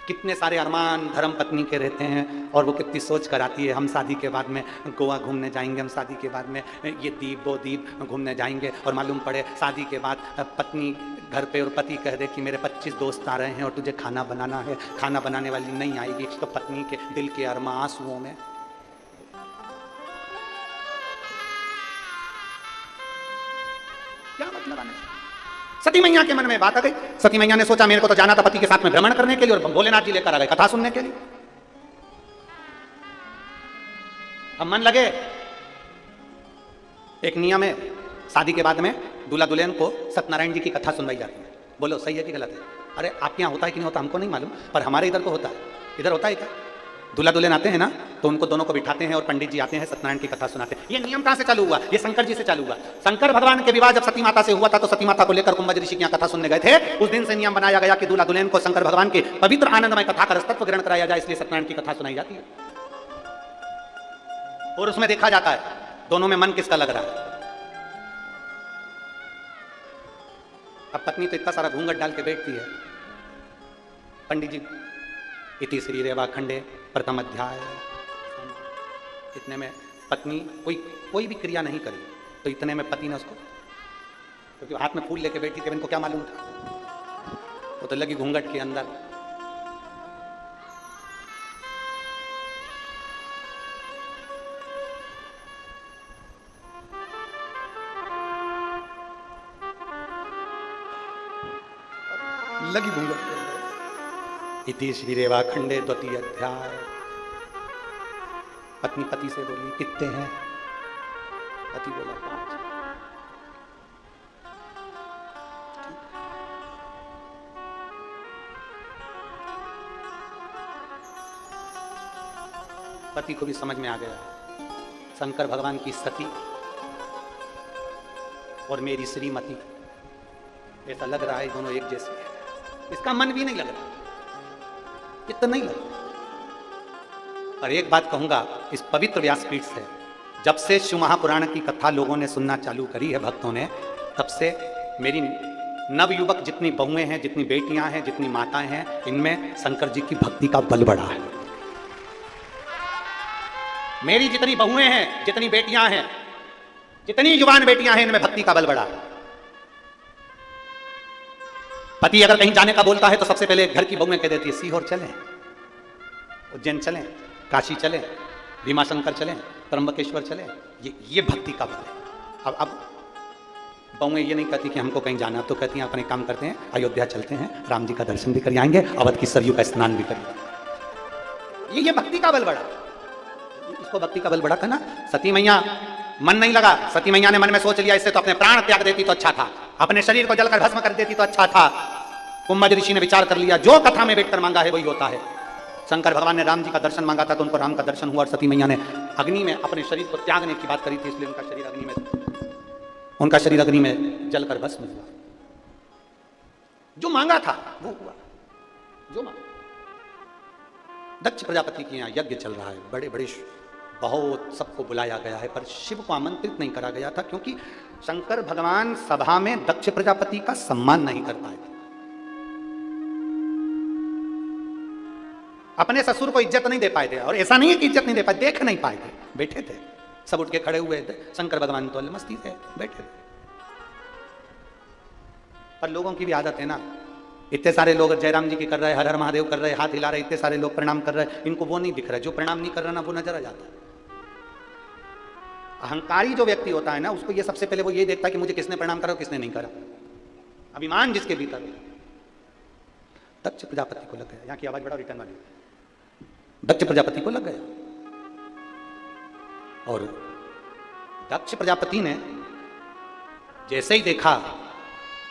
Speaker 1: कितने सारे अरमान धर्म पत्नी के रहते हैं और वो कितनी सोच कर आती है, हम शादी के बाद में गोवा घूमने जाएंगे, हम शादी के बाद में ये द्वीप वो द्वीप घूमने जाएंगे, और मालूम पड़े शादी के बाद पत्नी घर पे और पति कह दे कि मेरे 25 दोस्त आ रहे हैं और तुझे खाना बनाना है, खाना बनाने वाली नहीं आएगी, तो पत्नी के दिल के अरमा आंसुओं में। क्या मतलब आने से? सती मैया के मन में बात आ गई। सती मैया ने सोचा मेरे को तो जाना था पति के साथ में भ्रमण करने के लिए, और भोलेनाथ जी लेकर आ गए कथा सुनने के लिए। अब मन लगे, एक नियम है, शादी के बाद में दूल्हा दुल्हन को सत्यनारायण जी की कथा सुनवाई जाती है। बोलो सही है कि गलत है? अरे आपके यहाँ होता है कि नहीं होता हमको नहीं मालूम, पर हमारे इधर तो होता है। इधर होता है क्या? दूल्हा दुल्हन आते हैं ना तो उनको दोनों को बिठाते हैं और पंडित जी आते हैं, सत्यनारायण की कथा सुनाते हैं। ये नियम कहां से चालू हुआ? ये शंकर जी से चालू हुआ। शंकर भगवान के विवाह जब सती माता से हुआ था तो सती माता को लेकर कुंभज ऋषि की यहाँ कथा सुनने गए थे। उस दिन से नियम बनाया गया कि दूल्हा दुल्हन को शंकर भगवान के पवित्र आनंदमय कथा का रसतत्व ग्रहण कराया जाए, इसलिए सत्यनारायण की कथा सुनाई जाती है। और उसमें देखा जाता है दोनों में मन किसका लग रहा है। अब पत्नी तो इतना सारा घूंघट डाल के बैठती है, पंडित जी इति श्री रेवाखंडे प्रथम अध्याय। इतने में पत्नी कोई भी क्रिया नहीं करी, तो इतने में पति ने उसको, क्योंकि हाथ में फूल लेके बैठी थी, इनको क्या मालूम था, वो तो लगी घूंघट के अंदर। लगी घूंघट के अंदर। इति श्री रेवाखंडे द्वितीय अध्याय। पत्नी पति से बोली कितने हैं? पति बोला 5। पति को भी समझ में आ गया, शंकर भगवान की सती और मेरी श्रीमती, ऐसा लग रहा है दोनों एक जैसे हैं। इसका मन भी नहीं लग रहा, इतना नहीं लग रहा। और एक बात कहूंगा, इस पवित्र व्यासपीठ से जब से शिव महापुराण की कथा लोगों ने सुनना चालू करी है, भक्तों ने, तब से मेरी नवयुवक जितनी बहुएं हैं, जितनी बेटियां हैं, जितनी माताएं हैं, इनमें शंकर जी की भक्ति का बल बढ़ा है। मेरी जितनी बहुएं हैं, जितनी बेटियां हैं, जितनी जुबान बेटियां हैं, इनमें भक्ति का बल बढ़ा है। पति अगर कहीं जाने का बोलता है तो सबसे पहले घर की बहुएं कह देती है सीहोर चलें, उज्जैन चलें, काशी चलें, भीमाशंकर चलें, त्र्यंबकेश्वर चलें। ये भक्ति का बल है। अब बहुएं ये नहीं कहती कि हमको कहीं जाना, तो कहती हैं अपने काम करते हैं, अयोध्या चलते हैं, राम जी का दर्शन भी कर आएंगे, अवध की सरयू का स्नान भी करेंगे। ये भक्ति का बल बढ़ा। इसको भक्ति का बल बढ़ा था ना। सती मैया मन नहीं लगा, सती मैया ने मन में सोच लिया इससे तो अपने प्राण त्याग देती तो अच्छा था, अपने शरीर को जलकर भस्म कर देती तो अच्छा था। कुंभज ऋषि ने विचार कर लिया, जो कथा में बैठकर मांगा है वही होता है। शंकर भगवान ने राम जी का दर्शन मांगा था तो उनको राम का दर्शन हुआ, और सती मैया ने अग्नि में अपने शरीर को त्यागने की बात करी थी, इसलिए उनका शरीर अग्नि में जलकर भस्म हुआ। जो मांगा था वो हुआ, जो मांगा। दक्ष प्रजापति के यहाँ यज्ञ चल रहा है, बड़े बड़े बहुत सबको बुलाया गया है, पर शिव को आमंत्रित नहीं करा गया था, क्योंकि शंकर भगवान सभा में दक्ष प्रजापति का सम्मान नहीं कर पाए थे। अपने ससुर को इज्जत नहीं दे पाए थे, और ऐसा नहीं है कि इज्जत नहीं दे पाए, देख नहीं पाए थे, बैठे थे, सब उठ के खड़े हुए थे, शंकर भगवान तो मस्ती थे, बैठे थे। पर लोगों की भी आदत है ना, इतने सारे लोग जयराम जी की कर रहे हैं, हर हर महादेव कर रहे हैं, हाथ हिला रहे, इतने सारे लोग प्रणाम कर रहे हैं, इनको वो नहीं दिख रहा है, जो प्रणाम नहीं कर रहा ना वो नजर आ जाता है। अहंकारी जो व्यक्ति होता है ना, उसको ये सबसे पहले वो ये देखता है कि मुझे किसने प्रणाम करा, किसने नहीं करा। अभिमान जिसके भीतर, दक्ष प्रजापति को लग गया, यहाँ की आवाज बड़ा रिटर्न वाली, दक्ष प्रजापति को लग गया। और दक्ष प्रजापति ने जैसे ही देखा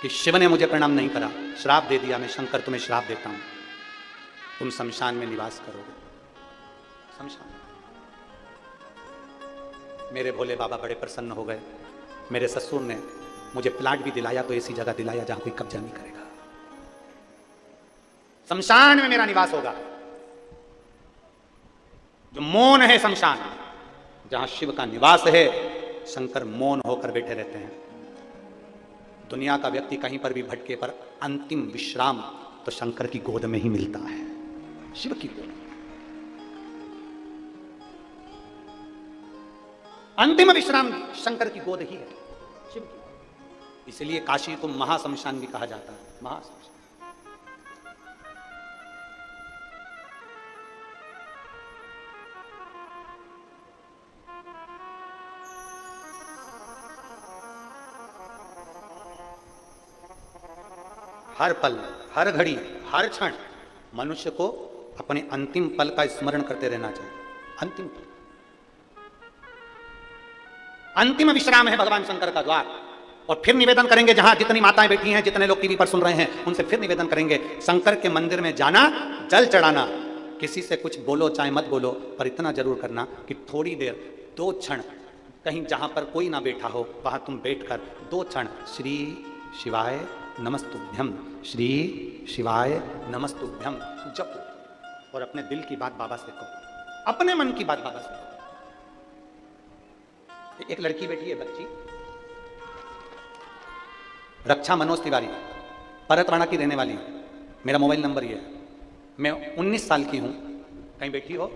Speaker 1: कि शिव ने मुझे प्रणाम नहीं करा, श्राप दे दिया, मैं शंकर तुम्हें श्राप देता हूं, तुम शमशान में निवास करोगे। शमशान। मेरे भोले बाबा बड़े प्रसन्न हो गए। मेरे ससुर ने मुझे प्लाट भी दिलाया, तो ऐसी जगह दिलाया जहां कोई कब्जा नहीं करेगा, शमशान में मेरा निवास होगा। जो मौन है शमशान, जहां शिव का निवास है, शंकर मौन होकर बैठे रहते हैं। दुनिया का व्यक्ति कहीं पर भी भटके पर अंतिम विश्राम तो शंकर की गोद में ही मिलता है, शिव की गोद। अंतिम विश्राम शंकर की गोद ही है, शिव की। इसलिए काशी को महाशमशान भी कहा जाता है, महाशमशान। हर पल, हर घड़ी, हर क्षण मनुष्य को अपने अंतिम पल का स्मरण करते रहना चाहिए। अंतिम पल, अंतिम विश्राम है भगवान शंकर का द्वार। और फिर निवेदन करेंगे, जहां जितनी माताएं बैठी हैं, जितने लोग टीवी पर सुन रहे हैं, उनसे फिर निवेदन करेंगे, शंकर के मंदिर में जाना, जल चढ़ाना, किसी से कुछ बोलो चाहे मत बोलो, पर इतना जरूर करना कि थोड़ी देर, 2 क्षण, कहीं जहां पर कोई ना बैठा हो वहां तुम बैठकर 2 क्षण श्री शिवाय नमस्तुभ्यम, श्री शिवाय नमस्तुभ्यम जपो, और अपने दिल की बात बाबा से कहो, अपने मन की बात बाबा से कहो। एक लड़की बैठी है, बच्ची, रक्षा मनोज तिवारी, परतवाड़ा की रहने वाली है। मेरा मोबाइल नंबर ये है, मैं 19 साल की हूं। कहीं बैठी हो?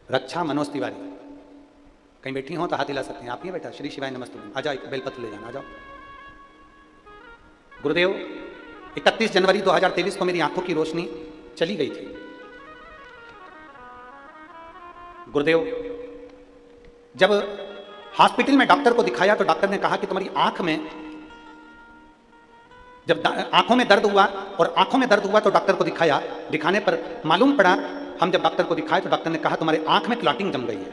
Speaker 1: रक्षा मनोज तिवारी, कहीं बैठी हो तो हाथ हिला सकते हैं। आप ही बेटा? श्री शिवाय नमस्ते। आ जाओ, एक बेलपत्र ले जाना, आ जाओ। गुरुदेव, 31 जनवरी 2023 को मेरी आंखों की रोशनी चली गई थी। गुरुदेव, जब हॉस्पिटल में डॉक्टर को दिखाया तो डॉक्टर ने कहा कि तुम्हारी आंख में, जब आंखों में दर्द हुआ और आंखों में दर्द हुआ तो डॉक्टर को दिखाया, दिखाने पर मालूम पड़ा, हम जब डॉक्टर को दिखाए तो डॉक्टर ने कहा तुम्हारे आंख में क्लॉटिंग जम गई है,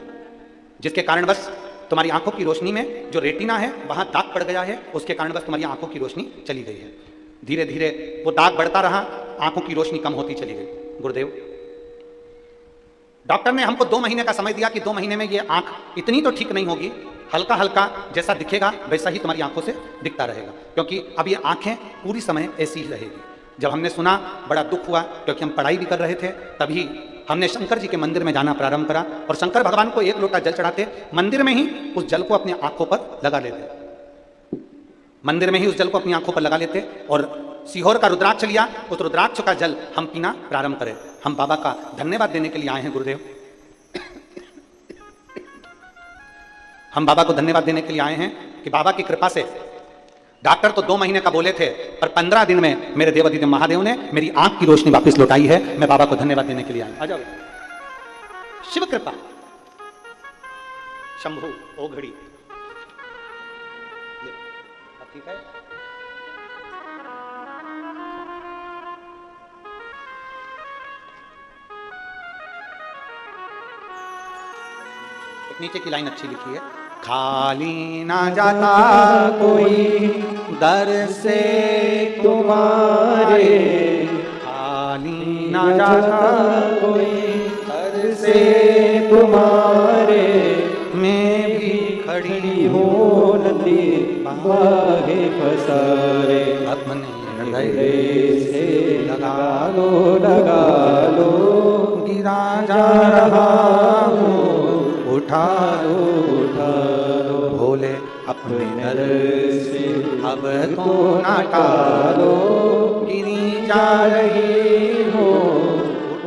Speaker 1: जिसके कारण बस तुम्हारी आंखों की रोशनी में जो रेटिना है वहां दाग पड़ गया है, उसके कारण बस तुम्हारी आंखों की रोशनी चली गई है। धीरे धीरे वो दाग बढ़ता रहा, आंखों की रोशनी कम होती चली गई। गुरुदेव, डॉक्टर ने हमको 2 महीने का समय दिया कि 2 महीने में ये आंख इतनी तो ठीक नहीं होगी, हल्का हल्का जैसा दिखेगा वैसा ही तुम्हारी आंखों से दिखता रहेगा, क्योंकि अब ये आंखें पूरी समय ऐसी ही रहेगी। जब हमने सुना बड़ा दुख हुआ, क्योंकि हम पढ़ाई भी कर रहे थे। तभी हमने शंकर जी के मंदिर में जाना प्रारंभ करा और शंकर भगवान को 1 लोटा जल चढ़ाते, मंदिर में ही उस जल को अपनी आंखों पर लगा लेते, मंदिर में ही उस जल को अपनी आंखों पर लगा लेते और सीहोर का रुद्राक्ष लिया, उस रुद्राक्ष का जल हम पीना प्रारंभ करें। हम बाबा का धन्यवाद देने के लिए आए हैं गुरुदेव, हम बाबा को धन्यवाद देने के लिए आए हैं कि बाबा की कृपा से, डॉक्टर तो 2 महीने का बोले थे, पर 15 दिन में मेरे देवाधिदेव महादेव ने मेरी आंख की रोशनी वापस लौटाई है। मैं बाबा को धन्यवाद देने के लिए आया। आ जाओ। शिव कृपा, शंभु ओघड़ी, ठीक है। एक नीचे की लाइन अच्छी लिखी है, खाली ना जाता कोई दर से तुम्हारे, खाली ना जाता कोई दर से तुम्हारे, मैं भी खड़ी हूँ नदी बाहे पसारे, अपने हृदय से लगा लो, गिरा जा रहा हूँ, उठा लो भोले अपने दर से, अब तो ना टालो, गिरी जा रही हो,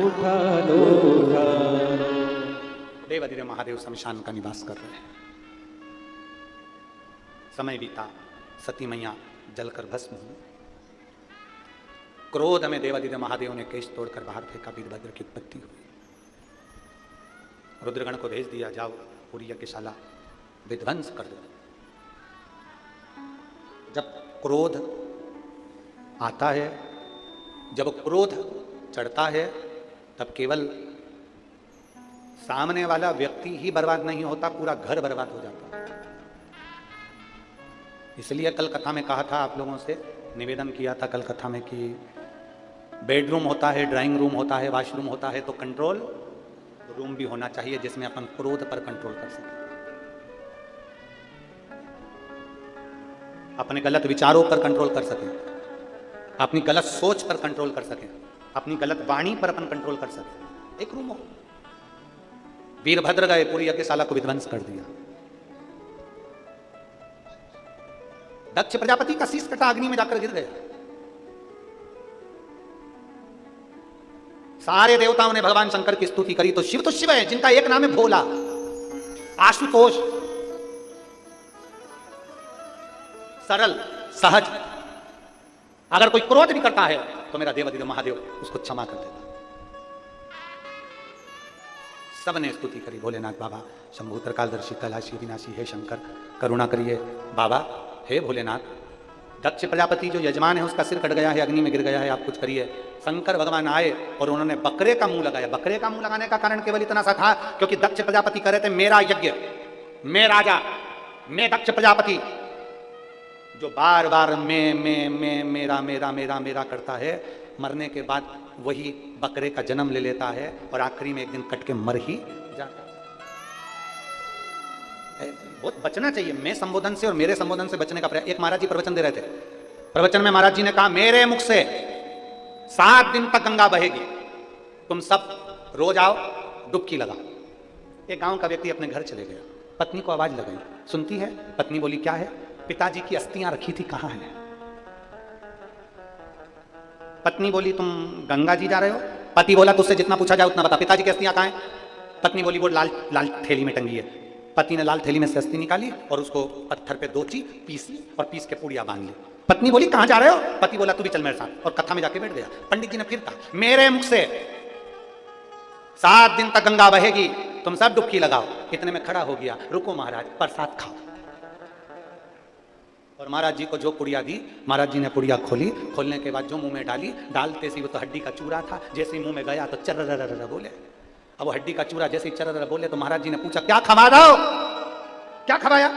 Speaker 1: उठा लो। देवाधिदेव महादेव शमशान का निवास कर रहे हैं। समय बीता, सती मैया जलकर भस्म हुई। क्रोध में देवाधिदेव महादेव ने केश तोड़कर बाहर फेंका, वीरभद्र की उत्पत्ति हुई। रुद्रगण को भेज दिया, जाओ पूरी यज्ञशाला विध्वंस कर दो। जब क्रोध आता है, जब क्रोध चढ़ता है, तब केवल सामने वाला व्यक्ति ही बर्बाद नहीं होता, पूरा घर बर्बाद हो जाता है। इसलिए कल कथा में कहा था, आप लोगों से निवेदन किया था कल कथा में कि बेडरूम होता है, ड्राइंग रूम होता है, वॉशरूम होता है, तो कंट्रोल रूम भी होना चाहिए जिसमें अपन क्रोध पर कंट्रोल कर सकें, अपने गलत विचारों पर कंट्रोल कर सकें, अपनी गलत सोच पर कंट्रोल कर सकें, अपनी गलत वाणी पर अपन कंट्रोल कर सकें। एक रूम हो। वीरभद्र गए, पूरी यज्ञशाला को विध्वंस कर दिया। दक्ष प्रजापति का शीश कटा, अग्नि में जाकर गिर गया। सारे देवताओं ने भगवान शंकर की स्तुति करी, तो शिव है जिनका एक नाम है भोला, आशुतोष, सरल, सहज। अगर कोई क्रोध भी करता है तो मेरा देवाधिदेव महादेव उसको क्षमा कर देता। सबने स्तुति करी, भोलेनाथ बाबा, शंभु त्रिकालदर्शी कैलाशी विनाशी, हे शंकर करुणा करिए बाबा, हे भोलेनाथ। दक्ष प्रजापति जो यजमान है उसका सिर कट गया है, अग्नि में गिर गया है, आप कुछ करिए। शंकर भगवान आए और उन्होंने बकरे का मुंह लगाया। बकरे का मुंह लगाने का कारण केवल इतना सा था क्योंकि दक्ष प्रजापति कह रहे थे मेरा यज्ञ, मैं राजा, मैं दक्ष प्रजापति, जो बार बार मैं मेरा मेरा मेरा मेरा करता है, मरने के बाद वही बकरे का जन्म ले लेता है और आखिरी में एक दिन कट के मर ही जाता है। बहुत बचना चाहिए मैं संबोधन से और मेरे संबोधन से बचने का प्रयास। एक महाराज जी प्रवचन दे रहे थे, प्रवचन में महाराज जी ने कहा मेरे मुख से 7 दिन तक गंगा बहेगी, तुम सब रोज आओ डुबकी लगाओ। एक गांव का व्यक्ति अपने घर चले गया, पत्नी को आवाज लगाई, सुनती है, पत्नी बोली क्या है? पिताजी की अस्थियां रखी थी, कहां है? पत्नी बोली तुम गंगा जी जा रहे हो? पति बोला तुझसे जितना पूछा जाए उतना बता, पिताजी की अस्थियां कहाँ हैं? पत्नी बोली वो लाल लाल थैली में टंगी है। पति ने लाल थैली में से अस्थि निकाली और उसको पत्थर पे दोची, पीसी और पीस के पुड़िया बांध ली। पत्नी बोली कहां जा रहे हो? पति बोला तू भी चल मेरे साथ, और कथा में जाके बैठ गया। पंडित जी ने फिर कहा मेरे मुख से 7 दिन तक गंगा बहेगी, तुम सब डुबकी लगाओ। इतने में खड़ा हो गया, रुको महाराज प्रसाद खाओ। और महाराज जी को जो पुड़िया दी, महाराज जी ने पुड़िया खोली, खोलने के बाद जो मुंह में डाली, डालते सी वो तो हड्डी का चूरा था, जैसे ही मुंह में गया तो चर्र बोले। अब वो हड्डी का चूरा जैसे ही चर्र बोले तो महाराज जी ने पूछा क्या खवा रहा हो, क्या खवाया?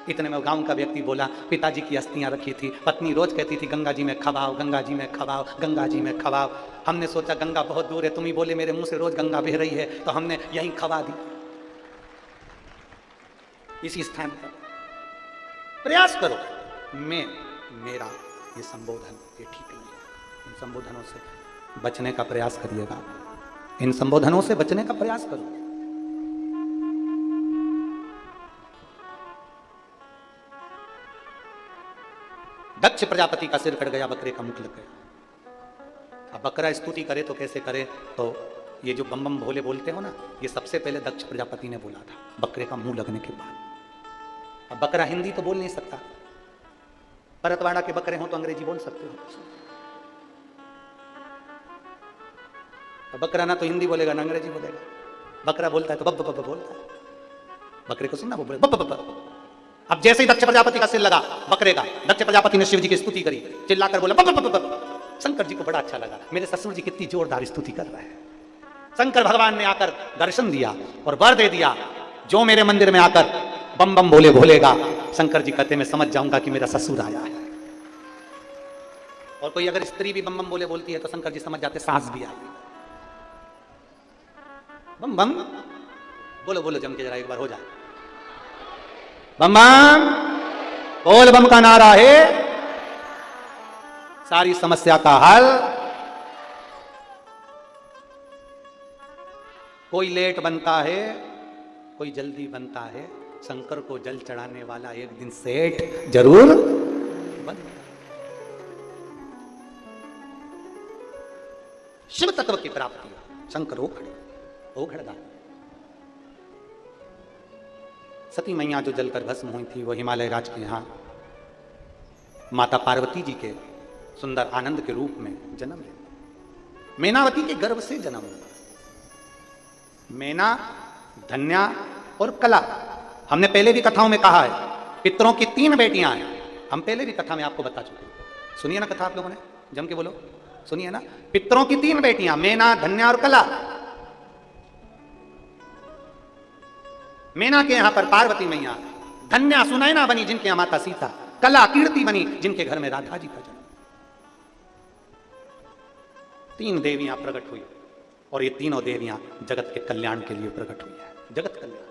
Speaker 1: इतने में गांव का व्यक्ति बोला पिताजी की अस्थियां रखी थी, पत्नी रोज कहती थी गंगा जी में खवाओ, गंगा जी में खवाओ, गंगा जी में खवाओ। हमने सोचा गंगा बहुत दूर है, तुम ही बोले मेरे मुंह से रोज गंगा बह रही है, तो हमने यहीं खवा दी। इसी स्थान पर प्रयास करो। मेरा ये संबोधन ये ठीक नहीं है, इन संबोधनों से बचने का प्रयास करिएगा, इन संबोधनों से बचने का प्रयास करो। दक्ष प्रजापति का सिर कट गया, बकरे का मुख लग गया। अब बकरा स्तुति करे तो कैसे करे? तो ये जो बम बम भोले बोलते हो ना, ये सबसे पहले दक्ष प्रजापति ने बोला था, बकरे का मुंह लगने के बाद। अब बकरा हिंदी तो बोल नहीं सकता, परतवाड़ा के बकरे हो तो अंग्रेजी बोल सकते हो। अब बकरा ना तो हिंदी बोलेगा ना अंग्रेजी बोलेगा, बकरा बोलता है तो बब बब बोलता है। बकरे को सुनना, वो बोले बब बब। अब जैसे ही दक्ष प्रजापति का सिर लगा बकरे का, दक्ष प्रजापति ने शिव जी की स्तुति करी, चिल्लाकर बोला बब बब बब। शंकर जी को बड़ा अच्छा लगा, मेरे ससुर जी कितनी जोरदार स्तुति कर रहे हैं। शंकर भगवान ने आकर दर्शन दिया और वर दे दिया, जो मेरे मंदिर में आकर बम बम बोले भोलेगा, शंकर जी कहते मैं समझ जाऊंगा कि मेरा ससुर आया है। और कोई अगर स्त्री भी बम बम बोले बोलती है तो शंकर जी समझ जाते सास भी आई। बम बम बोलो बोलो जम के जरा एक बार हो जाए। बम बम बोल, बम का नारा है सारी समस्या का हल। कोई लेट बनता है, कोई जल्दी बनता है, शंकर को जल चढ़ाने वाला एक दिन सेठ जरूर बन। शिव तत्व की प्राप्ति शंकर ओ खड़गा। सती मैया जो जलकर भस्म हुई थी वो हिमालय राज के यहां माता पार्वती जी के सुंदर आनंद के रूप में जन्म ले। मैनावती के गर्भ से जन्म हुआ। मैना, धन्या और कला। हमने पहले भी कथाओं में कहा है पितरों की 3 बेटियां हैं। हम पहले भी कथा में आपको बता चुके हैं, सुनिए ना कथा आप लोगों ने, जम के बोलो, सुनिए ना। पितरों की 3 बेटियां, मैना, धन्या और कला। मैना के यहां पर पार्वती मैया, धन्या सुनैना बनी जिनके यहां माता सीता, कला कीर्ति बनी जिनके घर में राधा जी का जन्म। 3 देवियां प्रकट हुई और ये तीनों देवियां जगत के कल्याण के लिए प्रकट हुई है। जगत कल्याण,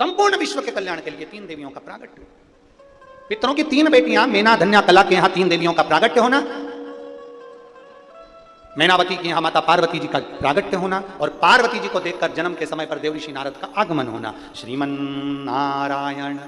Speaker 1: संपूर्ण विश्व के कल्याण के लिए 3 देवियों का प्रागट्य। पितरों की 3 बेटियां मैना, धन्या, कला के यहां 3 देवियों का प्रागट्य होना, मैनावती के यहां माता पार्वती जी का प्रागट्य होना और पार्वती जी को देखकर जन्म के समय पर देवऋषि नारद का आगमन होना। श्रीमन नारायण।